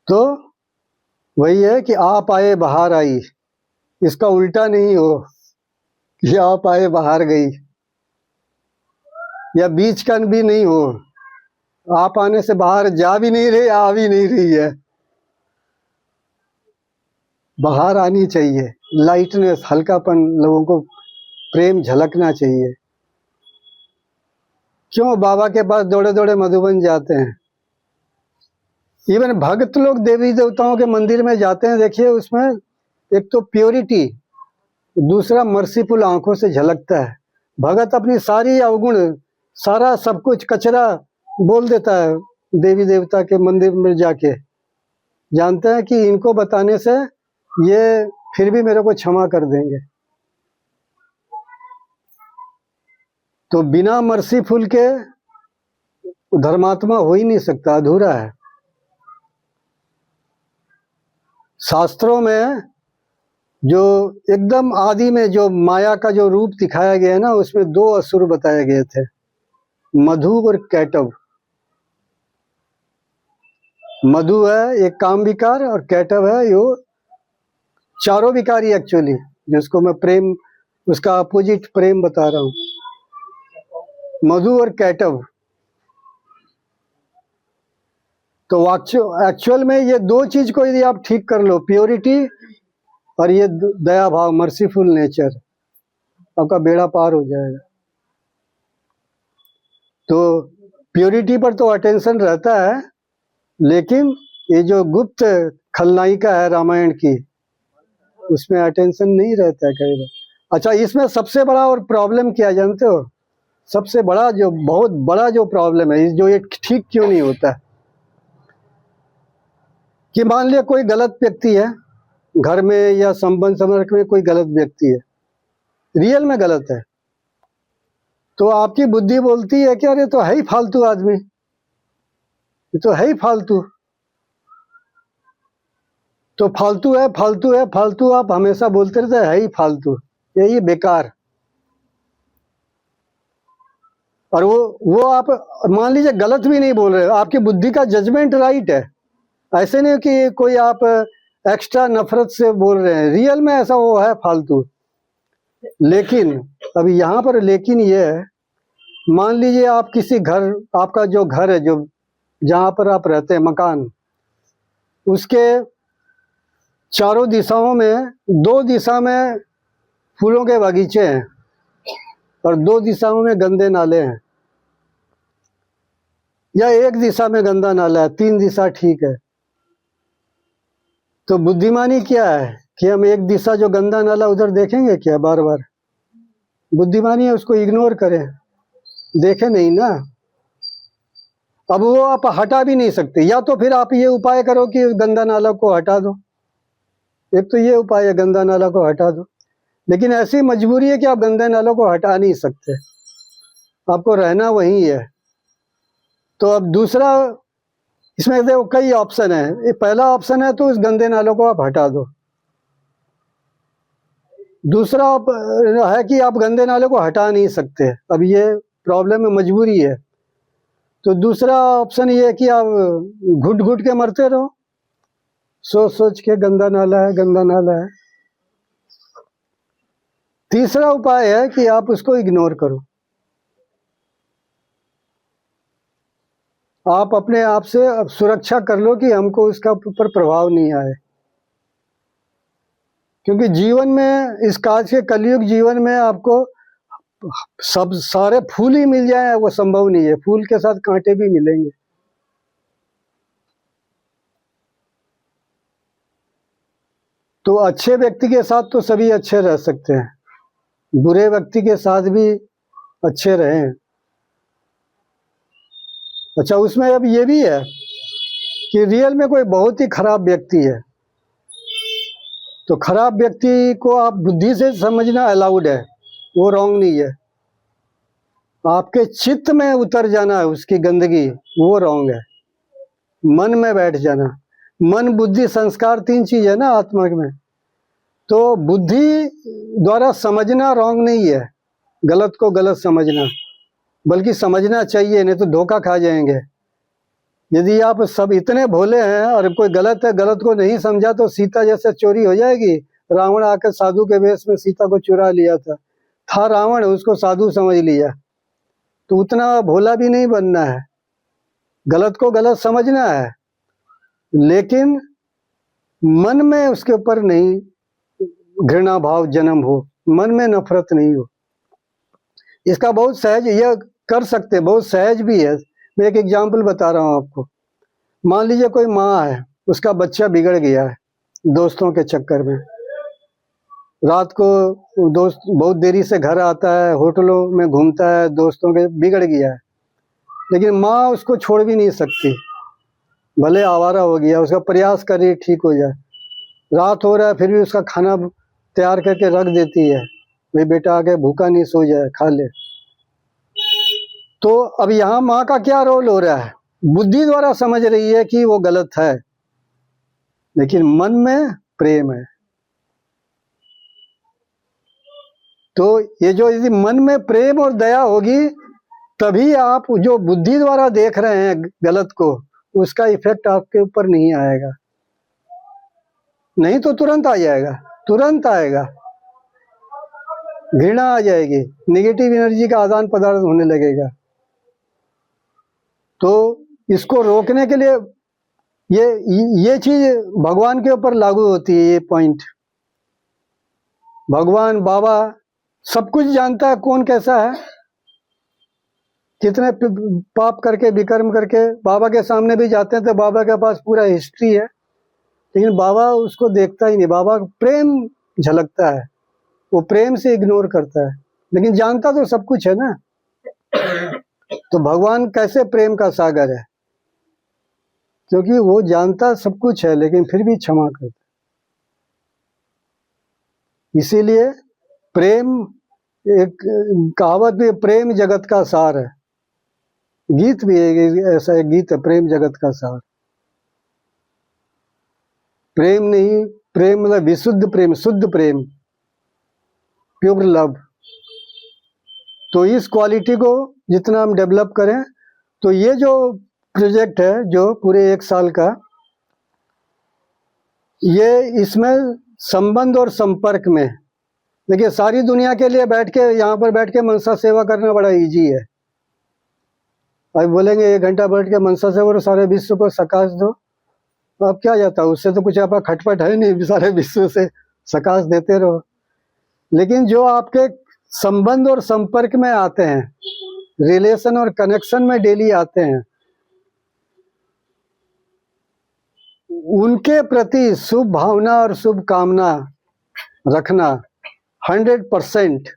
तो वही है कि आप आए बाहर आई, इसका उल्टा नहीं हो कि आप आए बाहर गई, या बीच का भी नहीं हो, आप आने से बाहर जा भी नहीं रही, आ भी नहीं रही है। बाहर आनी चाहिए, लाइटनेस, हल्कापन, लोगों को प्रेम झलकना चाहिए। क्यों बाबा के पास दौड़े दौड़े मधुबन जाते हैं? इवन भक्त लोग देवी देवताओं के मंदिर में जाते हैं, देखिए उसमें एक तो प्योरिटी, दूसरा मर्सीफुल आंखों से झलकता है। भगत अपनी सारी अवगुण, सारा सब कुछ कचरा बोल देता है देवी देवता के मंदिर में जाके। जानते हैं कि इनको बताने से ये फिर भी मेरे को क्षमा कर देंगे। तो बिना मर्सीफुल के धर्मात्मा हो ही नहीं सकता, अधूरा है। शास्त्रों में जो एकदम आदि में जो माया का जो रूप दिखाया गया है ना, उसमें दो असुर बताए गए थे, मधु और कैटव। मधु है एक काम विकार और कैटव है यो चारों विकारी एक्चुअली, जिसको मैं प्रेम, उसका अपोजिट प्रेम बता रहा हूँ। मधु और कैटव। तो एक्चुअल में ये दो चीज को यदि आप ठीक कर लो, प्योरिटी और ये दया भाव, मर्सीफुल नेचर, आपका बेड़ा पार हो जाएगा। तो प्योरिटी पर तो अटेंशन रहता है, लेकिन ये जो गुप्त खलनायिका है रामायण की, उसमें अटेंशन नहीं रहता है कई बार। अच्छा, इसमें सबसे बड़ा और प्रॉब्लम क्या जानते हो? सबसे बड़ा जो, बहुत बड़ा जो प्रॉब्लम है, जो ये ठीक क्यों नहीं होता, कि मान लिया कोई गलत व्यक्ति है घर में या संबंध संपर्क में, कोई गलत व्यक्ति है, रियल में गलत है, तो आपकी बुद्धि बोलती है कि अरे तो है ही फालतू आदमी, ये तो है ही फालतू। तो फालतू है, फालतू है, फालतू आप हमेशा बोलते रहते है ही फालतू, यही बेकार। और वो आप मान लीजिए गलत भी नहीं बोल रहे, आपकी बुद्धि का जजमेंट राइट है। ऐसे नहीं कि कोई आप एक्स्ट्रा नफरत से बोल रहे हैं, रियल में ऐसा वो है फालतू। लेकिन अभी यहाँ पर लेकिन ये है, मान लीजिए आप किसी घर, आपका जो घर है, जो जहाँ पर आप रहते हैं, मकान, उसके चारों दिशाओं में, दो दिशा में फूलों के बगीचे हैं और दो दिशाओं में गंदे नाले हैं, या एक दिशा में गंदा नाला है, तीन दिशा ठीक है। तो बुद्धिमानी क्या है कि हम एक दिशा जो गंदा नाला उधर देखेंगे क्या बार बार? बुद्धिमानी है उसको इग्नोर करें, देखे नहीं ना। अब वो आप हटा भी नहीं सकते, या तो फिर आप ये उपाय करो कि गंदा नाला को हटा दो, एक तो ये उपाय है गंदा नाला को हटा दो, लेकिन ऐसी मजबूरी है कि आप गंदे नालों को हटा नहीं सकते, आपको रहना वही है। तो अब दूसरा, इसमें देखो कई ऑप्शन है। ये पहला ऑप्शन है तो इस गंदे नालों को आप हटा दो। दूसरा है कि आप गंदे नालों को हटा नहीं सकते, अब ये प्रॉब्लम है, मजबूरी है। तो दूसरा ऑप्शन ये है कि आप घुट घुट के मरते रहो, सोच सोच के गंदा नाला है, गंदा नाला है। तीसरा उपाय है कि आप उसको इग्नोर करो, आप अपने आप से अब सुरक्षा कर लो कि हमको इसका ऊपर प्रभाव नहीं आए। क्योंकि जीवन में, इस काल के कलयुग जीवन में आपको सब सारे फूल ही मिल जाए वो संभव नहीं है, फूल के साथ कांटे भी मिलेंगे। तो अच्छे व्यक्ति के साथ तो सभी अच्छे रह सकते हैं, बुरे व्यक्ति के साथ भी अच्छे रहें। अच्छा, उसमें अब ये भी है कि रियल में कोई बहुत ही खराब व्यक्ति है, तो खराब व्यक्ति को आप बुद्धि से समझना अलाउड है, वो रॉन्ग नहीं है। आपके चित्त में उतर जाना है उसकी गंदगी, वो रॉन्ग है। मन में बैठ जाना, मन बुद्धि संस्कार तीन चीज है ना आत्मा में, तो बुद्धि द्वारा समझना रॉन्ग नहीं है, गलत को गलत समझना, बल्कि समझना चाहिए, नहीं तो धोखा खा जाएंगे। यदि आप सब इतने भोले हैं और कोई गलत है, गलत को नहीं समझा तो सीता जैसे चोरी हो जाएगी। रावण आकर साधु के वेश में सीता को चुरा लिया था रावण, उसको साधु समझ लिया। तो उतना भोला भी नहीं बनना है, गलत को गलत समझना है, लेकिन मन में उसके ऊपर नहीं घृणा भाव जन्म हो, मन में नफरत नहीं हो। इसका बहुत सहज, यह कर सकते, बहुत सहज भी है। मैं एक एग्जाम्पल बता रहा हूँ आपको। मान लीजिए कोई माँ है, उसका बच्चा बिगड़ गया है दोस्तों के चक्कर में, रात को दोस्त बहुत देरी से घर आता है, होटलों में घूमता है, दोस्तों के, बिगड़ गया है। लेकिन माँ उसको छोड़ भी नहीं सकती, भले आवारा हो गया, उसका प्रयास कर रही ठीक हो जाए। रात हो रहा है फिर भी उसका खाना तैयार करके रख देती है, भाई बेटा आके भूखा नहीं सो जाए, खा ले। तो अब यहाँ माँ का क्या रोल हो रहा है? बुद्धि द्वारा समझ रही है कि वो गलत है, लेकिन मन में प्रेम है। तो ये जो यदि मन में प्रेम और दया होगी, तभी आप जो बुद्धि द्वारा देख रहे हैं गलत को, उसका इफेक्ट आपके ऊपर नहीं आएगा। नहीं तो तुरंत आ जाएगा, तुरंत आएगा, घृणा आ जाएगी, नेगेटिव एनर्जी का आदान प्रदान होने लगेगा। तो इसको रोकने के लिए ये चीज भगवान के ऊपर लागू होती है। ये पॉइंट, भगवान बाबा सब कुछ जानता है, कौन कैसा है, कितने पाप करके विकर्म करके बाबा के सामने भी जाते हैं तो बाबा के पास पूरा हिस्ट्री है, लेकिन बाबा उसको देखता ही नहीं। बाबा प्रेम झलकता है, वो प्रेम से इग्नोर करता है, लेकिन जानता तो सब कुछ है ना। तो भगवान कैसे प्रेम का सागर है? क्योंकि वो जानता सब कुछ है लेकिन फिर भी क्षमा करता। इसीलिए प्रेम, एक कहावत भी, प्रेम जगत का सार है, गीत भी है, ऐसा एक गीत है, प्रेम जगत का सार। प्रेम नहीं, प्रेम मतलब विशुद्ध प्रेम, शुद्ध प्रेम, प्योर लव। तो इस क्वालिटी को जितना हम डेवलप करें, तो ये जो प्रोजेक्ट है जो पूरे 1 साल का, ये इसमें संबंध और संपर्क में, देखिए सारी दुनिया के लिए बैठ के, यहाँ पर बैठ के मनसा सेवा करना बड़ा इजी है। अब बोलेंगे 1 घंटा बैठ के मनसा सेवा और सारे विश्व को सकाश दो, अब क्या जाता है उससे? तो कुछ आपका खटपट है नहीं, सारे विश्व से सकाश देते रहो। लेकिन जो आपके संबंध और संपर्क में आते हैं, रिलेशन और कनेक्शन में डेली आते हैं, उनके प्रति शुभ भावना और शुभ कामना रखना 100%,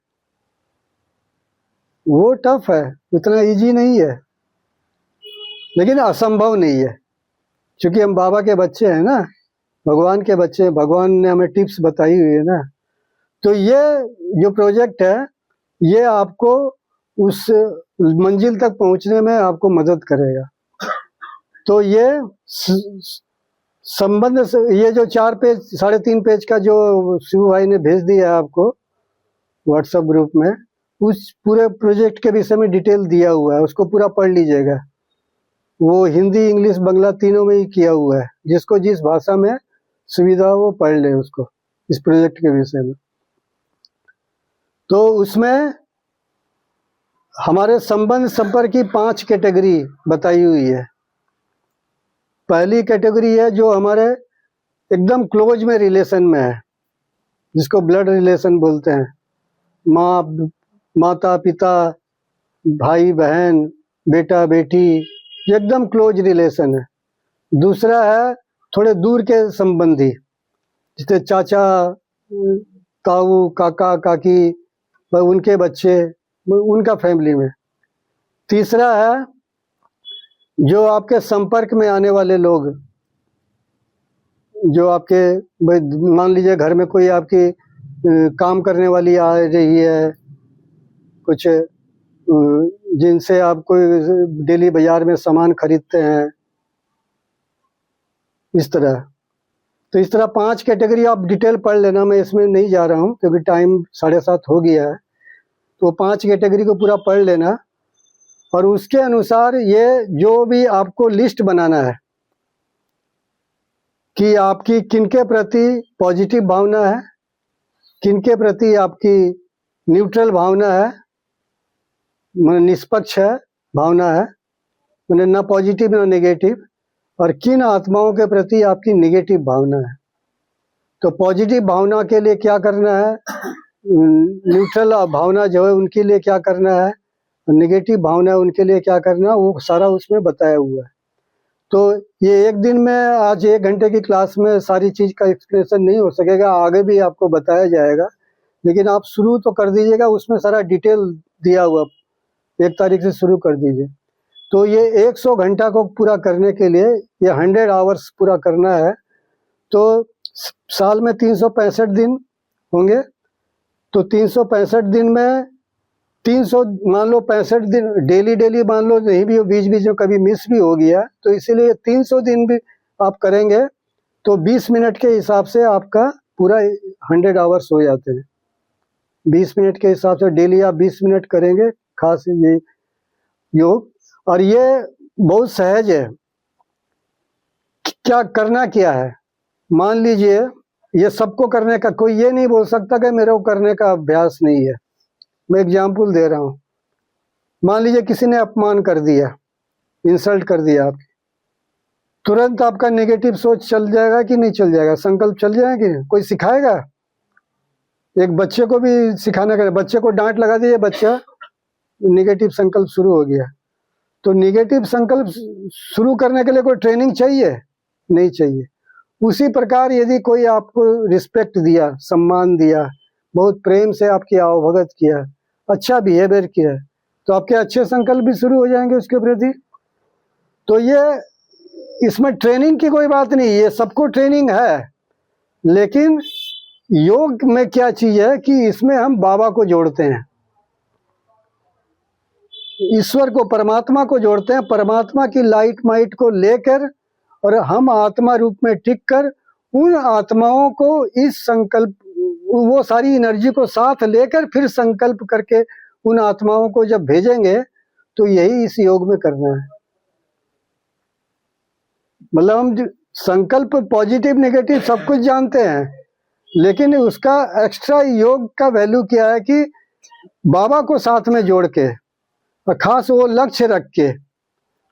वो टफ है, उतना इजी नहीं है। लेकिन असंभव नहीं है, क्योंकि हम बाबा के बच्चे हैं ना, भगवान के बच्चे हैं, भगवान ने हमें टिप्स बताई हुई है ना। तो ये जो प्रोजेक्ट है ये आपको उस मंजिल तक पहुंचने में आपको मदद करेगा। तो ये संबंध से ये जो 4 पेज 3.5 पेज का जो शिव भाई ने भेज दिया है आपको व्हाट्सएप ग्रुप में, उस पूरे प्रोजेक्ट के विषय में डिटेल दिया हुआ है, उसको पूरा पढ़ लीजिएगा। वो हिंदी इंग्लिश बांग्ला तीनों में ही किया हुआ है, जिसको जिस भाषा में सुविधा हो वो पढ़ ले उसको, इस प्रोजेक्ट के विषय में। तो उसमें हमारे संबंध संपर्क की 5 कैटेगरी बताई हुई है। पहली कैटेगरी है जो हमारे एकदम क्लोज में रिलेशन में है, जिसको ब्लड रिलेशन बोलते हैं, माता पिता, भाई बहन, बेटा बेटी, एकदम क्लोज रिलेशन है। दूसरा है थोड़े दूर के संबंधी, जैसे चाचा, ताऊ, काका काकी, उनके बच्चे, उनका फैमिली में। तीसरा है जो आपके संपर्क में आने वाले लोग, जो आपके, मान लीजिए घर में कोई आपकी काम करने वाली आ रही है, कुछ जिनसे आप कोई डेली बाजार में सामान खरीदते हैं, इस तरह। तो इस तरह 5 कैटेगरी आप डिटेल पढ़ लेना, मैं इसमें नहीं जा रहा हूँ क्योंकि टाइम 7:30 हो गया है। तो 5 कैटेगरी को पूरा पढ़ लेना, और उसके अनुसार ये जो भी आपको लिस्ट बनाना है कि आपकी किनके प्रति पॉजिटिव भावना है, किनके प्रति आपकी न्यूट्रल भावना है, निष्पक्ष है भावना है, मैंने ना पॉजिटिव ना नेगेटिव, और किन आत्माओं के प्रति आपकी नेगेटिव भावना है। तो पॉजिटिव भावना के लिए क्या करना है, न्यूट्रल भावना जो है उनके लिए क्या करना है, नेगेटिव भावना उनके लिए क्या करना, वो सारा उसमें बताया हुआ है। तो ये एक दिन में, आज 1 घंटे की क्लास में सारी चीज़ का एक्सप्लेनेशन नहीं हो सकेगा, आगे भी आपको बताया जाएगा, लेकिन आप शुरू तो कर दीजिएगा, उसमें सारा डिटेल दिया हुआ, 1 तारीख से शुरू कर दीजिए। तो ये 100 घंटा को पूरा करने के लिए ये 100 आवर्स पूरा करना है। तो साल में 365 दिन होंगे, तो 365 दिन में 300 मान लो, 65 दिन डेली मान लो, नहीं भी बीच बीच में कभी मिस भी हो गया, तो इसीलिए 300 दिन भी आप करेंगे तो 20 मिनट के हिसाब से आपका पूरा 100 आवर्स हो जाते हैं। 20 मिनट के हिसाब से डेली आप 20 मिनट करेंगे खास ये योग, और ये बहुत सहज है। क्या करना क्या है, मान लीजिए ये सबको करने का, कोई ये नहीं बोल सकता कि मेरे को करने का अभ्यास नहीं है। मैं एग्जाम्पल दे रहा हूँ, मान लीजिए किसी ने अपमान कर दिया, इंसल्ट कर दिया आपकी, तुरंत आपका नेगेटिव सोच चल जाएगा कि नहीं चल जाएगा, संकल्प चल जाएगा कि कोई सिखाएगा? एक बच्चे को भी सिखाना कर, बच्चे को डांट लगा दिए, बच्चा नेगेटिव संकल्प शुरू हो गया। तो नेगेटिव संकल्प शुरू करने के लिए कोई ट्रेनिंग चाहिए? नहीं चाहिए। उसी प्रकार यदि कोई आपको रिस्पेक्ट दिया, सम्मान दिया, बहुत प्रेम से आपकी आवभगत किया, अच्छा बिहेवियर किया, तो आपके अच्छे संकल्प भी शुरू हो जाएंगे उसके प्रति। तो ये, इसमें ट्रेनिंग की कोई बात नहीं, ये सबको ट्रेनिंग है, लेकिन योग में क्या चीज है कि इसमें हम बाबा को जोड़ते हैं, ईश्वर को, परमात्मा को जोड़ते हैं, परमात्मा की लाइट माइट को लेकर, और हम आत्मा रूप में टिक कर उन आत्माओं को इस संकल्प, वो सारी एनर्जी को साथ लेकर फिर संकल्प करके उन आत्माओं को जब भेजेंगे, तो यही इस योग में करना है। मतलब हम संकल्प पॉजिटिव नेगेटिव सब कुछ जानते हैं, लेकिन उसका एक्स्ट्रा योग का वैल्यू क्या है कि बाबा को साथ में जोड़ के, और खास वो लक्ष्य रख के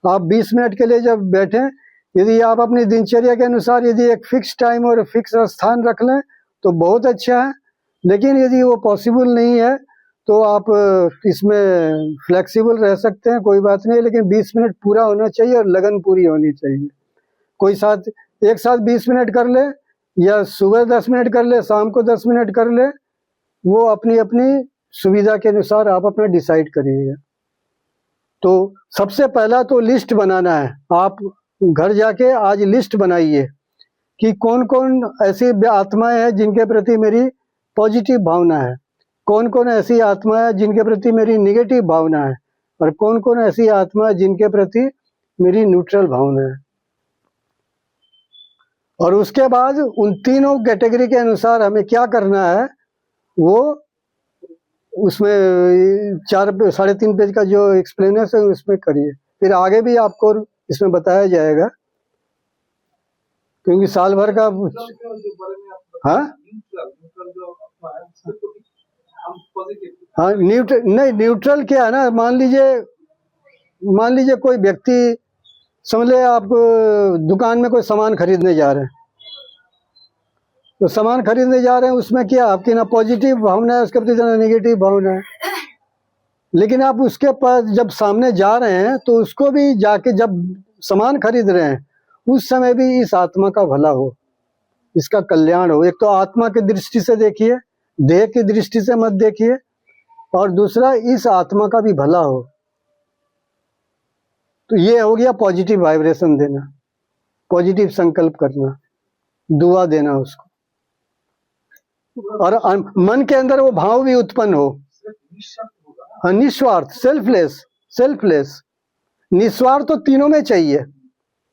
आप 20 मिनट के लिए जब बैठें, यदि आप अपनी दिनचर्या के अनुसार यदि एक फिक्स टाइम और फिक्स स्थान रख लें तो बहुत अच्छा है, लेकिन यदि वो पॉसिबल नहीं है तो आप इसमें फ्लेक्सिबल रह सकते हैं, कोई बात नहीं, लेकिन 20 मिनट पूरा होना चाहिए और लगन पूरी होनी चाहिए। कोई साथ एक साथ 20 मिनट कर ले, या सुबह 10 मिनट कर ले, शाम को 10 मिनट कर ले, वो अपनी अपनी सुविधा के अनुसार आप अपना डिसाइड करिएगा। तो सबसे पहला तो लिस्ट बनाना है। आप घर जाके आज लिस्ट बनाइए कि कौन कौन ऐसी आत्माएं हैं जिनके प्रति मेरी पॉजिटिव भावना है, कौन कौन ऐसी आत्माएं हैं जिनके प्रति मेरी नेगेटिव भावना है, और कौन कौन ऐसी आत्माएं जिनके प्रति मेरी न्यूट्रल भावना है। और उसके बाद उन तीनों कैटेगरी के अनुसार हमें क्या करना है, वो उसमें 3.5 पेज का जो एक्सप्लेनेशन है उसमें करिए। फिर आगे भी आपको इसमें बताया जाएगा, क्योंकि साल भर का। हाँ हाँ, न्यूट्रल क्या है ना, मान लीजिए कोई व्यक्ति, समझ ले आप दुकान में कोई सामान खरीदने जा रहे हैं, तो सामान खरीदने जा रहे हैं, उसमें क्या आपकी ना पॉजिटिव भावना है उसके प्रति, ना नेगेटिव भावना है। लेकिन आप उसके पास जब सामने जा रहे हैं तो उसको भी जाके जब सामान खरीद रहे हैं उस समय भी इस आत्मा का भला हो, इसका कल्याण हो। एक तो आत्मा की दृष्टि से देखिए, देह की दृष्टि से मत देखिए, और दूसरा इस आत्मा का भी भला हो। तो ये हो गया पॉजिटिव वाइब्रेशन देना, पॉजिटिव संकल्प करना, दुआ देना उसको, और मन के अंदर वो भाव भी उत्पन्न हो। निस्वार्थ, सेल्फलेस, निस्वार्थ तो तीनों में चाहिए,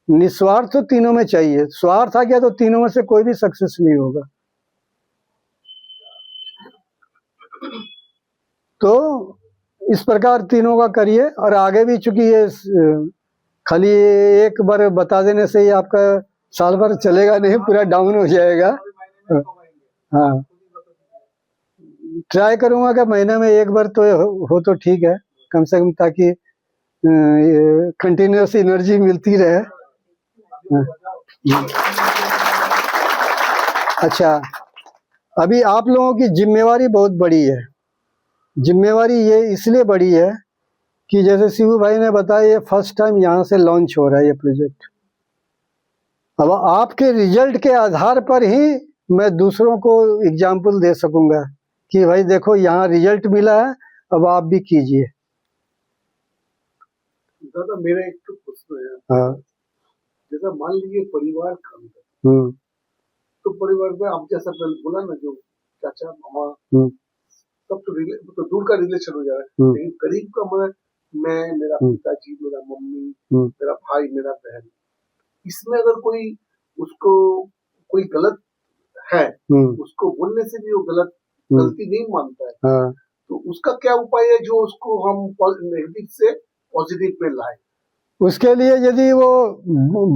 निस्वार्थ तो तीनों में चाहिए। स्वार्थ आ गया तो तीनों में से कोई भी सक्सेस नहीं होगा। तो इस प्रकार तीनों का करिए। और आगे भी, चूंकि ये खाली एक बार बता देने से ही आपका साल भर चलेगा नहीं, पूरा डाउन हो जाएगा। हाँ, ट्राई करूंगा कि महीने में एक बार तो हो तो ठीक है कम से कम, ताकि कंटिन्यूस एनर्जी मिलती रहे। अच्छा, अभी आप लोगों की जिम्मेवारी बहुत बड़ी है। जिम्मेवारी ये इसलिए बड़ी है कि जैसे शिवू भाई ने बताया, ये फर्स्ट टाइम यहाँ से लॉन्च हो रहा है ये प्रोजेक्ट। अब आपके रिजल्ट के आधार पर ही मैं दूसरों को एग्जाम्पल दे सकूंगा कि भाई देखो यहाँ रिजल्ट मिला है, अब आप भी कीजिए। दादा मेरा एक तो प्रश्न है। हाँ, जैसा मान लीजिए परिवार का तो परिवार में आप जैसा बोला ना, जो चाचा मामा सब तो दूर का रिलेशन हो जा रहा है, लेकिन करीब का मैं मेरा पिताजी, मेरा मम्मी, मेरा भाई, मेरा बहन, इसमें अगर कोई उसको कोई गलत है, उसको बोलने से भी वो गलती नहीं मानता है, तो उसका क्या उपाय है जो उसको हम नेगेटिव से पॉजिटिव पे लाए? उसके लिए यदि वो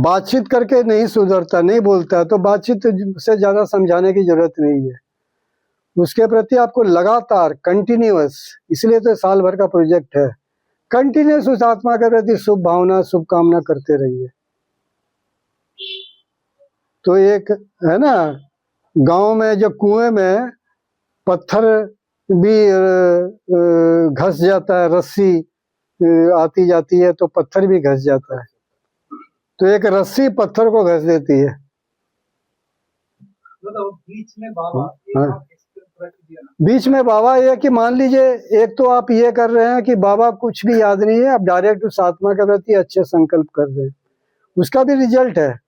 बातचीत करके नहीं सुधरता, नहीं बोलता, तो बातचीत से ज्यादा समझाने की जरूरत नहीं है। उसके प्रति आपको लगातार कंटिन्यूअस, इसलिए तो साल भर का प्रोजेक्ट है, कंटिन्यूअस उस आत्मा के प्रति शुभ भावना, शुभकामना करते रहिए। तो एक है ना, गांव में जो कुएं में पत्थर भी घस जाता है, रस्सी आती जाती है तो पत्थर भी घस जाता है, तो एक रस्सी पत्थर को घस देती है। बीच में बाबा, बीच में बाबा ये कि मान लीजिए एक तो आप ये कर रहे हैं कि बाबा कुछ भी याद नहीं है, आप डायरेक्ट उस आत्मा के प्रति अच्छे संकल्प कर रहे हैं, उसका भी रिजल्ट है,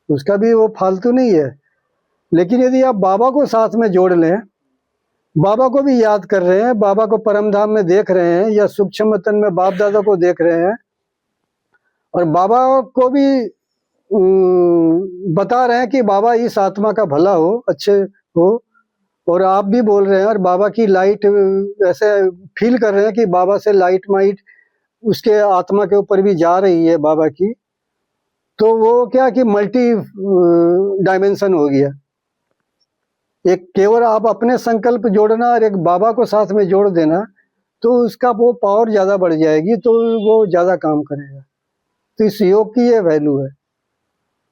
उसका भी वो फालतू नहीं है। लेकिन यदि आप बाबा को साथ में जोड़ लें, बाबा को भी याद कर रहे हैं, बाबा को परम धाम में देख रहे हैं, या सूक्ष्म वतन में बाप दादा को देख रहे हैं, और बाबा को भी बता रहे हैं कि बाबा इस आत्मा का भला हो, अच्छे हो, और आप भी बोल रहे हैं, और बाबा की लाइट ऐसे फील कर रहे हैं कि बाबा से लाइट माइट उसके आत्मा के ऊपर भी जा रही है बाबा की, तो वो क्या कि मल्टी डायमेंशन हो गया। एक केवल आप अपने संकल्प जोड़ना और एक बाबा को साथ में जोड़ देना, तो उसका वो पावर ज्यादा बढ़ जाएगी, तो वो ज्यादा काम करेगा। तो इस योग की ये वैल्यू है।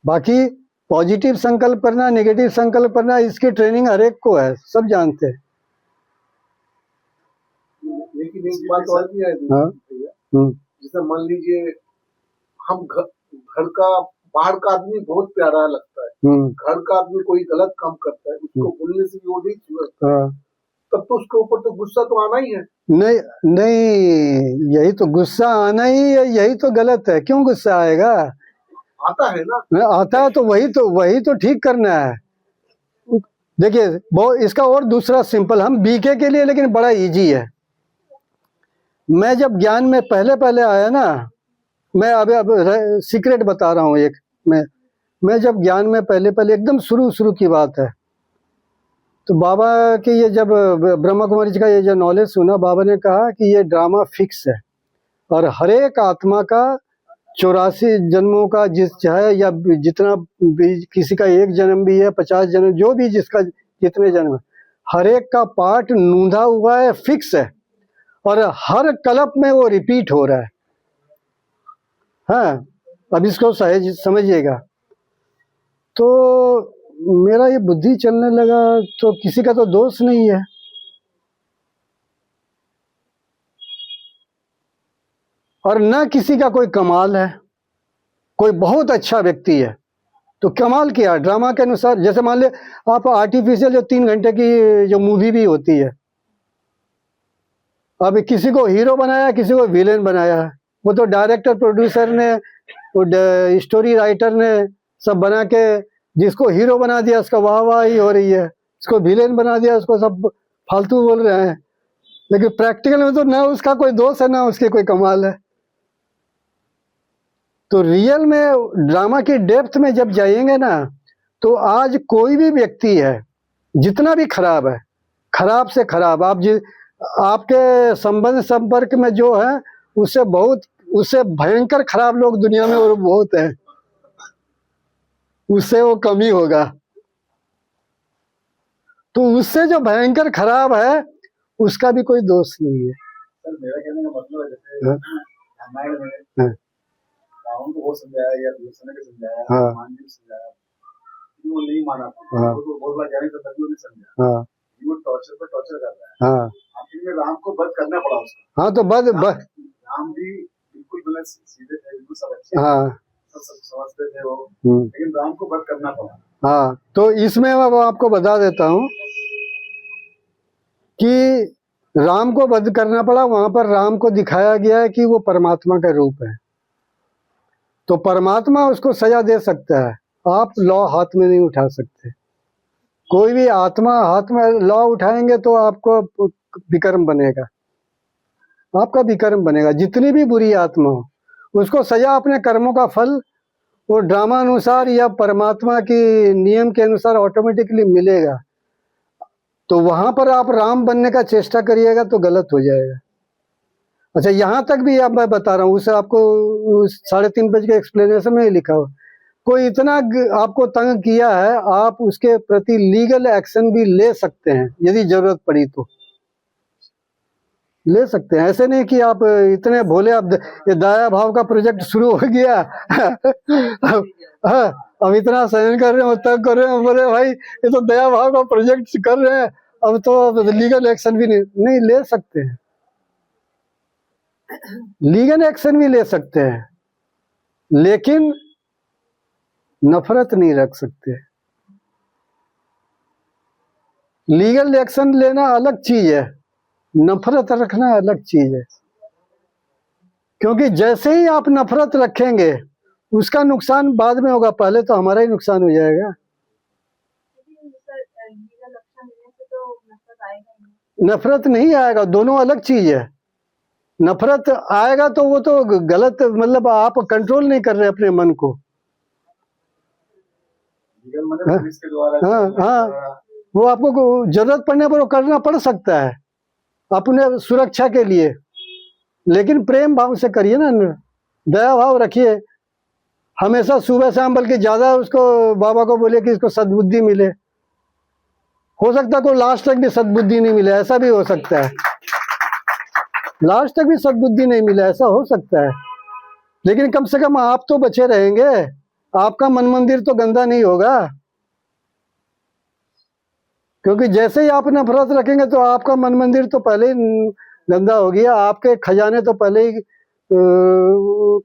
बाकी पॉजिटिव संकल्प करना, नेगेटिव संकल्प करना, इसकी ट्रेनिंग हर एक को है, सब जानते हैं। लेकिन एक बात और भी है भैया, जैसे मान लीजिए हम घर का, बाहर का आदमी बहुत प्यारा लगता है, घर का आदमी कोई गलत काम करता है, उसको बोलने से भी वो नहीं सुधरता, तब तो उसके ऊपर तो गुस्सा तो आना ही है। नहीं नहीं, यही तो गुस्सा आना ही है, यही तो गलत है। क्यों गुस्सा आएगा? आता है ना। आता है तो वही तो ठीक करना है। देखिए बहुत इसका और दूसरा सिंपल, हम बीके के लिए लेकिन बड़ा इजी है। मैं जब ज्ञान में पहले पहले आया ना, मैं अब सीक्रेट बता रहा हूँ एक। मैं जब ज्ञान में पहले पहले एकदम शुरू की बात है, तो बाबा के ये जब ब्रह्मा कुमारी जी का ये जो नॉलेज सुना, बाबा ने कहा कि ये ड्रामा फिक्स है और हर एक आत्मा का 84 जन्मों का जिस है, या जितना भी, किसी का 1 जन्म भी है, 50 जन्म, जो भी जिसका जितने जन्म है, हर एक का पार्ट नूंधा हुआ है, फिक्स है, और हर कल्प में वो रिपीट हो रहा है। हाँ, अब इसको सहज समझिएगा। तो मेरा ये बुद्धि चलने लगा, तो किसी का तो दोष नहीं है। और न किसी का कोई कमाल है। कोई बहुत अच्छा व्यक्ति है तो कमाल किया ड्रामा के अनुसार। जैसे मान ले आप आर्टिफिशियल जो 3 घंटे की जो मूवी भी होती है, अब किसी को हीरो बनाया, किसी को विलेन बनाया, वो तो डायरेक्टर प्रोड्यूसर ने, वो स्टोरी राइटर ने सब बना के, जिसको हीरो बना दिया उसका वाह वाह ही हो रही है, इसको विलेन बना दिया उसको सब फालतू बोल रहे हैं। लेकिन प्रैक्टिकल में तो ना उसका कोई दोष है, ना उसकी कोई कमाल है। तो रियल में ड्रामा की डेप्थ में जब जाएंगे ना, तो आज कोई भी व्यक्ति है जितना भी खराब है, खराब से खराब, आपके संबंध संपर्क में जो है उससे भयंकर खराब लोग दुनिया में और बहुत है, उससे वो कमी होगा। तो उससे जो भयंकर खराब है उसका भी कोई दोष नहीं है। सर मेरा कहने का मतलब है, जैसे रामायण में रावण को वो समझाया या दूसरे ने समझाया, हनुमान जी ने समझाया, वो नहीं माना, तो बहुत बड़ा ज्ञानी था, तभी नहीं समझा। वो टॉर्चर पर टॉर्चर कर रहा है। आखिर में राम को वध करना पड़ा उसको। हाँ, तो राम भी बिल्कुल गलत सीधे थे, बिल्कुल सब अच्छे, सब समझते थे वो, लेकिन राम को वध करना पड़ा। हाँ, तो इसमें मैं आपको बता देता हूँ कि राम को वध करना पड़ा। वहां पर राम को दिखाया गया है कि वो परमात्मा का रूप है, तो परमात्मा उसको सजा दे सकता है, आप लॉ हाथ में नहीं उठा सकते। कोई भी आत्मा हाथ में लॉ उठाएंगे तो आपको विकर्म बनेगा, आपका विकर्म बनेगा। जितनी भी बुरी आत्मा हो उसको सजा अपने कर्मों का फल वो ड्रामा अनुसार या परमात्मा की नियम के अनुसार ऑटोमेटिकली मिलेगा। तो वहां पर आप राम बनने का चेष्टा करिएगा तो गलत हो जाएगा। अच्छा, यहाँ तक भी अब मैं बता रहा हूँ, उसे आपको 3.5 पेज के एक्सप्लेनेशन में ही लिखा हो, कोई इतना आपको तंग किया है, आप उसके प्रति लीगल एक्शन भी ले सकते हैं, यदि जरूरत पड़ी तो ले सकते हैं। ऐसे नहीं कि आप इतने भोले, अब ये दया भाव का प्रोजेक्ट शुरू हो गया अब इतना सहन कर रहे हैं, तब कर रहे हैं, बोले भाई ये तो दया भाव का प्रोजेक्ट कर रहे हैं, अब तो लीगल एक्शन भी नहीं ले सकते हैं। लीगल एक्शन भी ले सकते हैं, लेकिन नफरत नहीं रख सकते। लीगल एक्शन लेना अलग चीज है, नफरत रखना अलग चीज है। क्योंकि जैसे ही आप नफरत रखेंगे उसका नुकसान बाद में होगा, पहले तो हमारा ही नुकसान हो जाएगा। नफरत नहीं आएगा, दोनों अलग चीज है। नफरत आएगा तो वो तो गलत, मतलब आप कंट्रोल नहीं कर रहे अपने मन को। हाँ, वो आपको जरूरत पड़ने पर वो करना पड़ सकता है अपने सुरक्षा के लिए, लेकिन प्रेम भाव से करिए ना, दया भाव रखिए हमेशा, सुबह शाम, बल्कि ज्यादा उसको बाबा को बोले कि इसको सद्बुद्धि मिले। हो सकता है कोई लास्ट तक भी सद्बुद्धि नहीं मिले, ऐसा भी हो सकता है, लास्ट तक भी सद्बुद्धि नहीं मिले, ऐसा हो सकता है। लेकिन कम से कम आप तो बचे रहेंगे, आपका मन मंदिर तो गंदा नहीं होगा। क्योंकि जैसे ही आप नफरत रखेंगे तो आपका मन मंदिर तो पहले ही गंदा हो गया, आपके खजाने तो पहले ही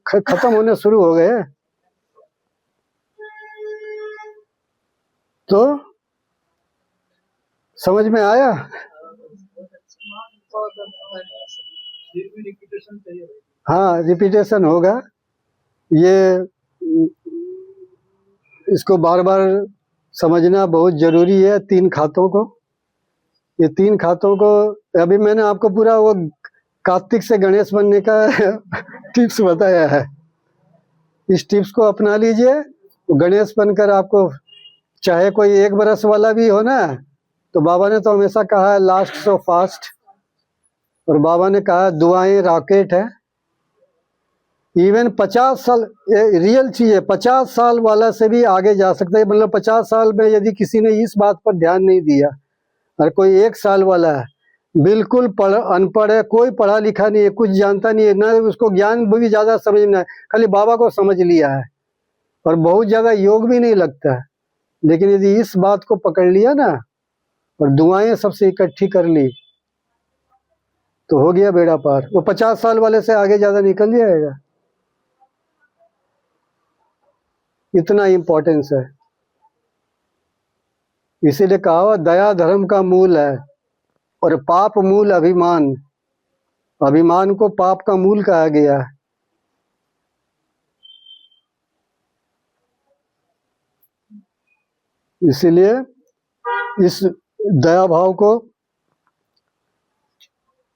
खत्म होने शुरू हो गए। तो समझ में आया? ये भी रिपीटेशन चाहिए भाई। हाँ, रिपीटेशन होगा। ये इसको बार बार समझना बहुत जरूरी है। 3 खातों को, ये 3 खातों को अभी मैंने आपको पूरा वो कार्तिक से गणेश बनने का टिप्स बताया है। इस टिप्स को अपना लीजिए, गणेश बनकर आपको, चाहे कोई 1 बरस वाला भी हो ना, तो बाबा ने तो हमेशा कहा है लास्ट सो फास्ट, और बाबा ने कहा दुआएं रॉकेट है। इवन 50 साल, ये रियल चीज है, 50 साल वाला से भी आगे जा सकता है। मतलब 50 साल में यदि किसी ने इस बात पर ध्यान नहीं दिया, और कोई 1 साल वाला है, बिल्कुल अनपढ़ है, कोई पढ़ा लिखा नहीं है, कुछ जानता नहीं है, ना उसको ज्ञान भी ज्यादा समझना है, खाली बाबा को समझ लिया है और बहुत ज्यादा योग भी नहीं लगता है, लेकिन यदि इस बात को पकड़ लिया ना और दुआएं सबसे इकट्ठी कर ली, तो हो गया बेड़ा पार। वो 50 साल वाले से आगे ज्यादा निकल जाएगा। इतना इम्पोर्टेंस है। इसीलिए कहा दया धर्म का मूल है और पाप मूल अभिमान। अभिमान को पाप का मूल कहा गया है। इसीलिए इस दया भाव को,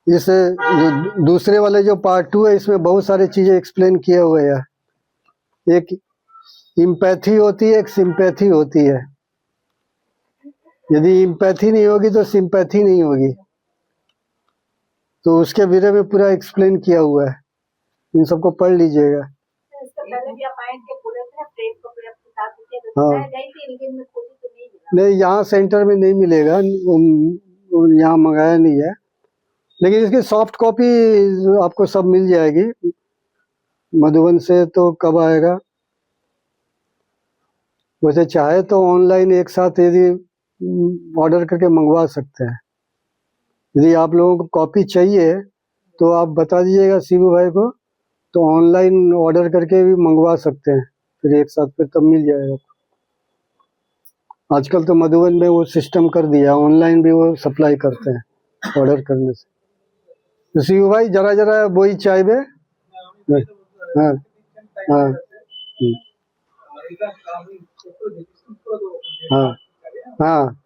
इस दूसरे वाले जो पार्ट 2 है, इसमें बहुत सारी चीजें एक्सप्लेन किए हुए हैं। एक इम्पैथी होती है, एक सिंपैथी होती है। यदि इम्पैथी नहीं होगी तो सिंपैथी नहीं होगी, तो उसके बारे में पूरा एक्सप्लेन किया हुआ है। इन सबको पढ़ लीजिएगा। हाँ, नहीं यहाँ सेंटर में नहीं मिलेगा, यहाँ मंगाया नहीं है, लेकिन इसकी सॉफ्ट कॉपी आपको सब मिल जाएगी। मधुबन से तो कब आएगा, वैसे चाहे तो ऑनलाइन एक साथ यदि ऑर्डर करके मंगवा सकते हैं। यदि आप लोगों को कॉपी चाहिए तो आप बता दीजिएगा शिबू भाई को, तो ऑनलाइन ऑर्डर करके भी मंगवा सकते हैं, फिर एक साथ फिर तब मिल जाएगा। आजकल तो मधुबन में वो सिस्टम कर दिया, ऑनलाइन भी वो सप्लाई करते हैं ऑर्डर करने से। तो शिबू भाई जरा जरा वही चाय में। हाँ हाँ हाँ हाँ।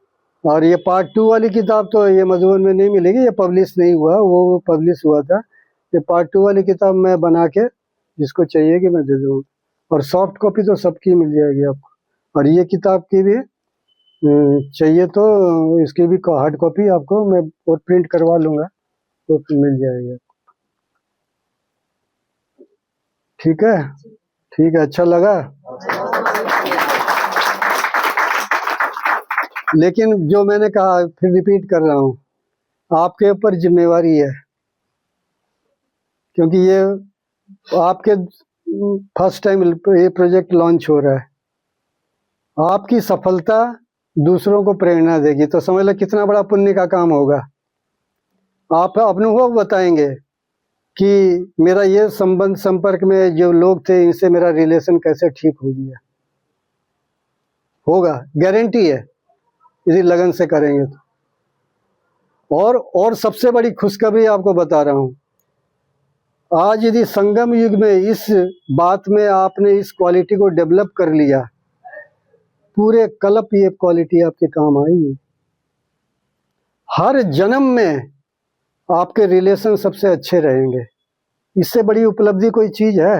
और ये पार्ट 2 वाली किताब तो ये मधुबन में नहीं मिलेगी, ये पब्लिश नहीं हुआ, वो पब्लिश हुआ था। ये पार्ट 2 वाली किताब मैं बना के, जिसको चाहिए कि मैं दे दूँ, और सॉफ्ट कॉपी तो सबकी मिल जाएगी आपको। और ये किताब की भी चाहिए तो इसकी भी हार्ड कॉपी आपको मैं और प्रिंट करवा लूँगा, तो मिल जाएगी। ठीक है, ठीक है, अच्छा लगा। लेकिन जो मैंने कहा फिर रिपीट कर रहा हूँ, आपके ऊपर जिम्मेवारी है, क्योंकि ये आपके फर्स्ट टाइम ये प्रोजेक्ट लॉन्च हो रहा है। आपकी सफलता दूसरों को प्रेरणा देगी, तो समझ लो कितना बड़ा पुण्य का काम होगा। आप अनुभव बताएंगे कि मेरा ये संपर्क में जो लोग थे, इनसे मेरा रिलेशन कैसे ठीक हो गया। होगा, गारंटी है, यदि लगन से करेंगे तो। और सबसे बड़ी खुशखबरी आपको बता रहा हूँ, आज यदि संगम युग में इस बात में आपने इस क्वालिटी को डेवलप कर लिया, पूरे कल्प ये क्वालिटी आपके काम आएगी। हर जन्म में आपके रिलेशन सबसे अच्छे रहेंगे। इससे बड़ी उपलब्धि कोई चीज है?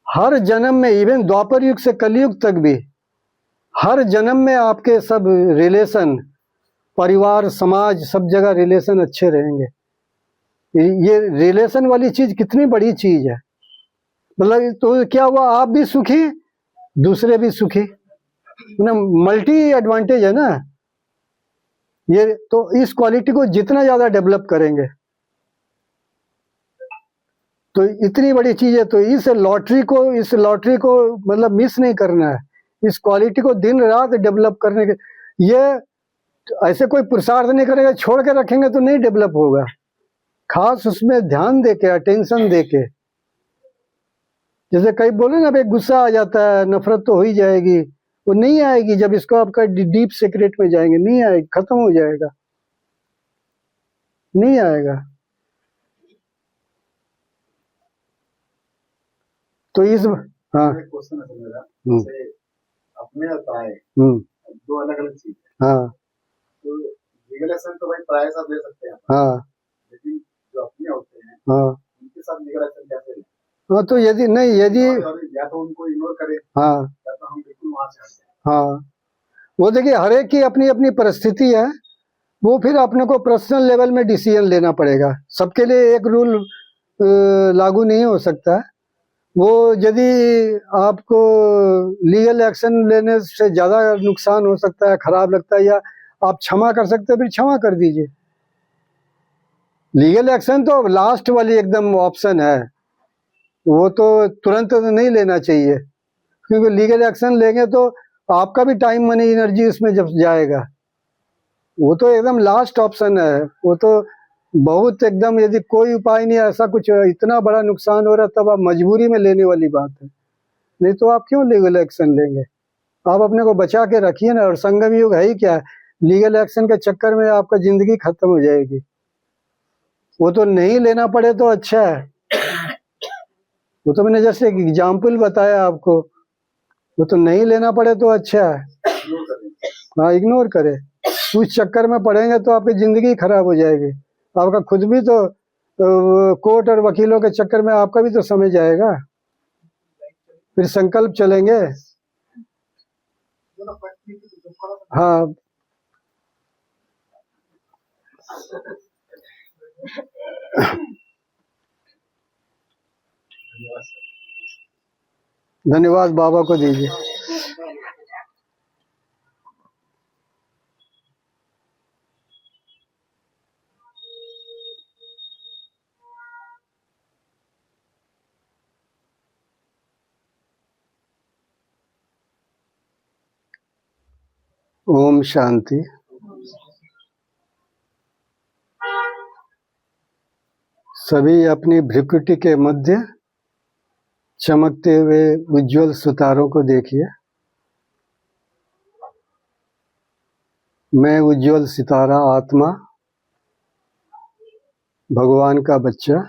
हर जन्म में, इवन द्वापर युग से कलयुग तक भी, हर जन्म में आपके सब रिलेशन, परिवार, समाज, सब जगह रिलेशन अच्छे रहेंगे। ये रिलेशन वाली चीज कितनी बड़ी चीज है। मतलब तो क्या हुआ, आप भी सुखी, दूसरे भी सुखी, ना मल्टी एडवांटेज है ना ये। तो इस क्वालिटी को जितना ज्यादा डेवलप करेंगे तो इतनी बड़ी चीज है। तो इस लॉटरी को मतलब मिस नहीं करना है। इस क्वालिटी को दिन रात डेवलप करने के, ये ऐसे कोई पुरुषार्थ नहीं करेगा, छोड़ के रखेंगे तो नहीं डेवलप होगा। खास उसमें ध्यान देके, अटेंशन देके, जैसे कई बोले ना भाई गुस्सा आ जाता है, नफरत तो हो ही जाएगी, वो नहीं आएगी जब इसको आपका डीप सीक्रेट में जाएंगे, नहीं आएगी, खत्म हो जाएगा। नहीं आएगा। तो इस हाँ एक क्वेश्चन है सर मेरा, हम्म जैसे अपने और पराए हम्म दो अलग अलग चीज है। हाँ तो लीगल एक्शन तो भाई पराये साथ ले सकते हैं, हाँ लेकिन जो अपने होते हैं हाँ उनके साथ लीगल एक्शन कैसे लें? हाँ। तो यदि नहीं, यदि और या तो उनको इग्नोर करें हाँ या तो हम बिल्कुल वहां से हट जाए। हाँ, वो देखिए हर एक की अपनी अपनी परिस्थिति है, वो फिर अपने को पर्सनल लेवल में डिसीजन लेना पड़ेगा। सबके लिए एक रूल लागू नहीं हो सकता। वो यदि आपको लीगल एक्शन लेने से ज़्यादा नुकसान हो सकता है, खराब लगता है, या आप क्षमा कर सकते हैं, फिर क्षमा कर दीजिए। लीगल एक्शन तो लास्ट वाली एकदम ऑप्शन है, वो तो तुरंत नहीं लेना चाहिए, क्योंकि लीगल एक्शन लेंगे तो आपका भी टाइम मनी एनर्जी उसमें जब जाएगा। वो तो एकदम लास्ट ऑप्शन है, वो तो बहुत एकदम, यदि कोई उपाय नहीं है, ऐसा कुछ इतना बड़ा नुकसान हो रहा है, तब आप मजबूरी में लेने वाली बात है। नहीं तो आप क्यों लीगल एक्शन लेंगे? आप अपने को बचा के रखिए ना। और संगम युग है ही क्या, लीगल एक्शन के चक्कर में आपका जिंदगी खत्म हो जाएगी। वो तो नहीं लेना पड़े तो अच्छा है। वो तो मैंने जैसे एक एग्जाम्पल बताया आपको, वो तो नहीं लेना पड़े तो अच्छा है। हाँ, इग्नोर करें। उस चक्कर में पड़ेंगे तो आपकी जिंदगी खराब हो जाएगी। आपका खुद भी तो कोर्ट और वकीलों के चक्कर में आपका भी तो समय जाएगा। फिर संकल्प चलेंगे। हाँ, धन्यवाद बाबा को दीजिए। ओम शांति। सभी अपनी भ्रुकुटी के मध्य चमकते हुए उज्जवल सितारों को देखिए। मैं उज्जवल सितारा आत्मा, भगवान का बच्चा,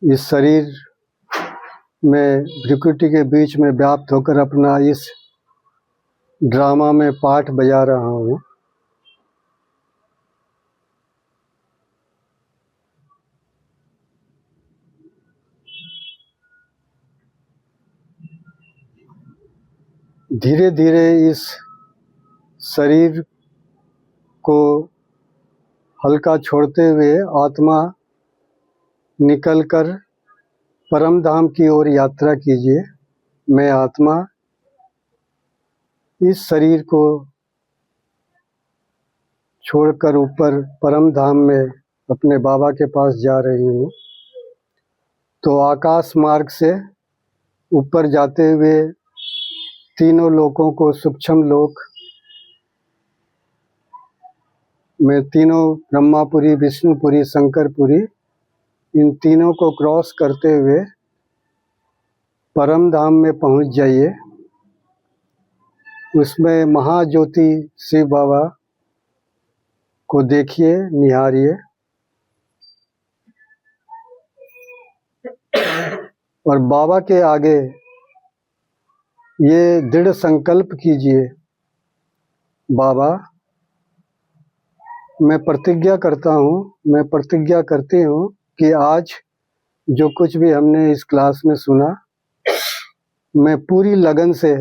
इस शरीर में भ्रुकुटी के बीच में व्याप्त होकर अपना इस ड्रामा में पाठ बजा रहा हूँ। धीरे धीरे इस शरीर को हल्का छोड़ते हुए आत्मा निकलकर परम धाम की ओर यात्रा कीजिए। मैं आत्मा इस शरीर को छोड़कर ऊपर परम धाम में अपने बाबा के पास जा रही हूँ। तो आकाश मार्ग से ऊपर जाते हुए तीनों लोकों को, सूक्ष्म लोक में तीनों, ब्रह्मापुरी, विष्णुपुरी, शंकरपुरी, इन तीनों को क्रॉस करते हुए परम धाम में पहुँच जाइए। उसमें महाज्योति शिव बाबा को देखिए, निहारिए, और बाबा के आगे ये दृढ़ संकल्प कीजिए, बाबा मैं प्रतिज्ञा करता हूँ, मैं प्रतिज्ञा करती हूँ कि आज जो कुछ भी हमने इस क्लास में सुना, मैं पूरी लगन से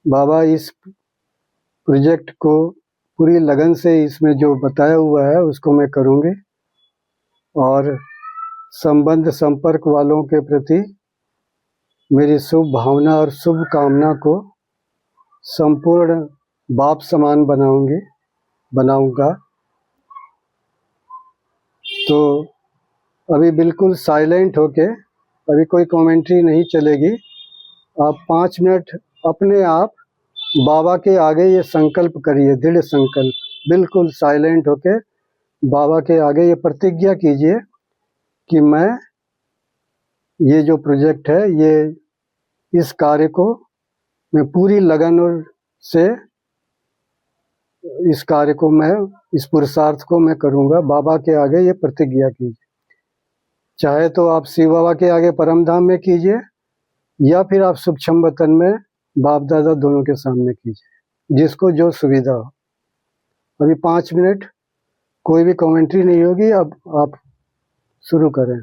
बाबा इस प्रोजेक्ट को पूरी लगन से, इसमें जो बताया हुआ है उसको मैं करूँगी। और संबंध संपर्क वालों के प्रति मेरी शुभ भावना और शुभ कामना को संपूर्ण बाप समान बनाऊंगा। तो अभी बिल्कुल साइलेंट होके, अभी कोई कमेंट्री नहीं चलेगी। आप 5 मिनट अपने आप बाबा के आगे ये संकल्प करिए, दृढ़ संकल्प, बिल्कुल साइलेंट होके बाबा के आगे ये प्रतिज्ञा कीजिए कि मैं ये जो प्रोजेक्ट है, ये इस कार्य को मैं पूरी लगन और से इस कार्य को मैं, इस पुरुषार्थ को मैं करूंगा। बाबा के आगे ये प्रतिज्ञा कीजिए, चाहे तो आप शिव बाबा के आगे परम धाम में कीजिए या फिर आप सूक्ष्म वतन में बाप दादा दोनों के सामने कीजिए, जिसको जो सुविधा हो। अभी 5 मिनट कोई भी कमेंट्री नहीं होगी, अब आप शुरू करें।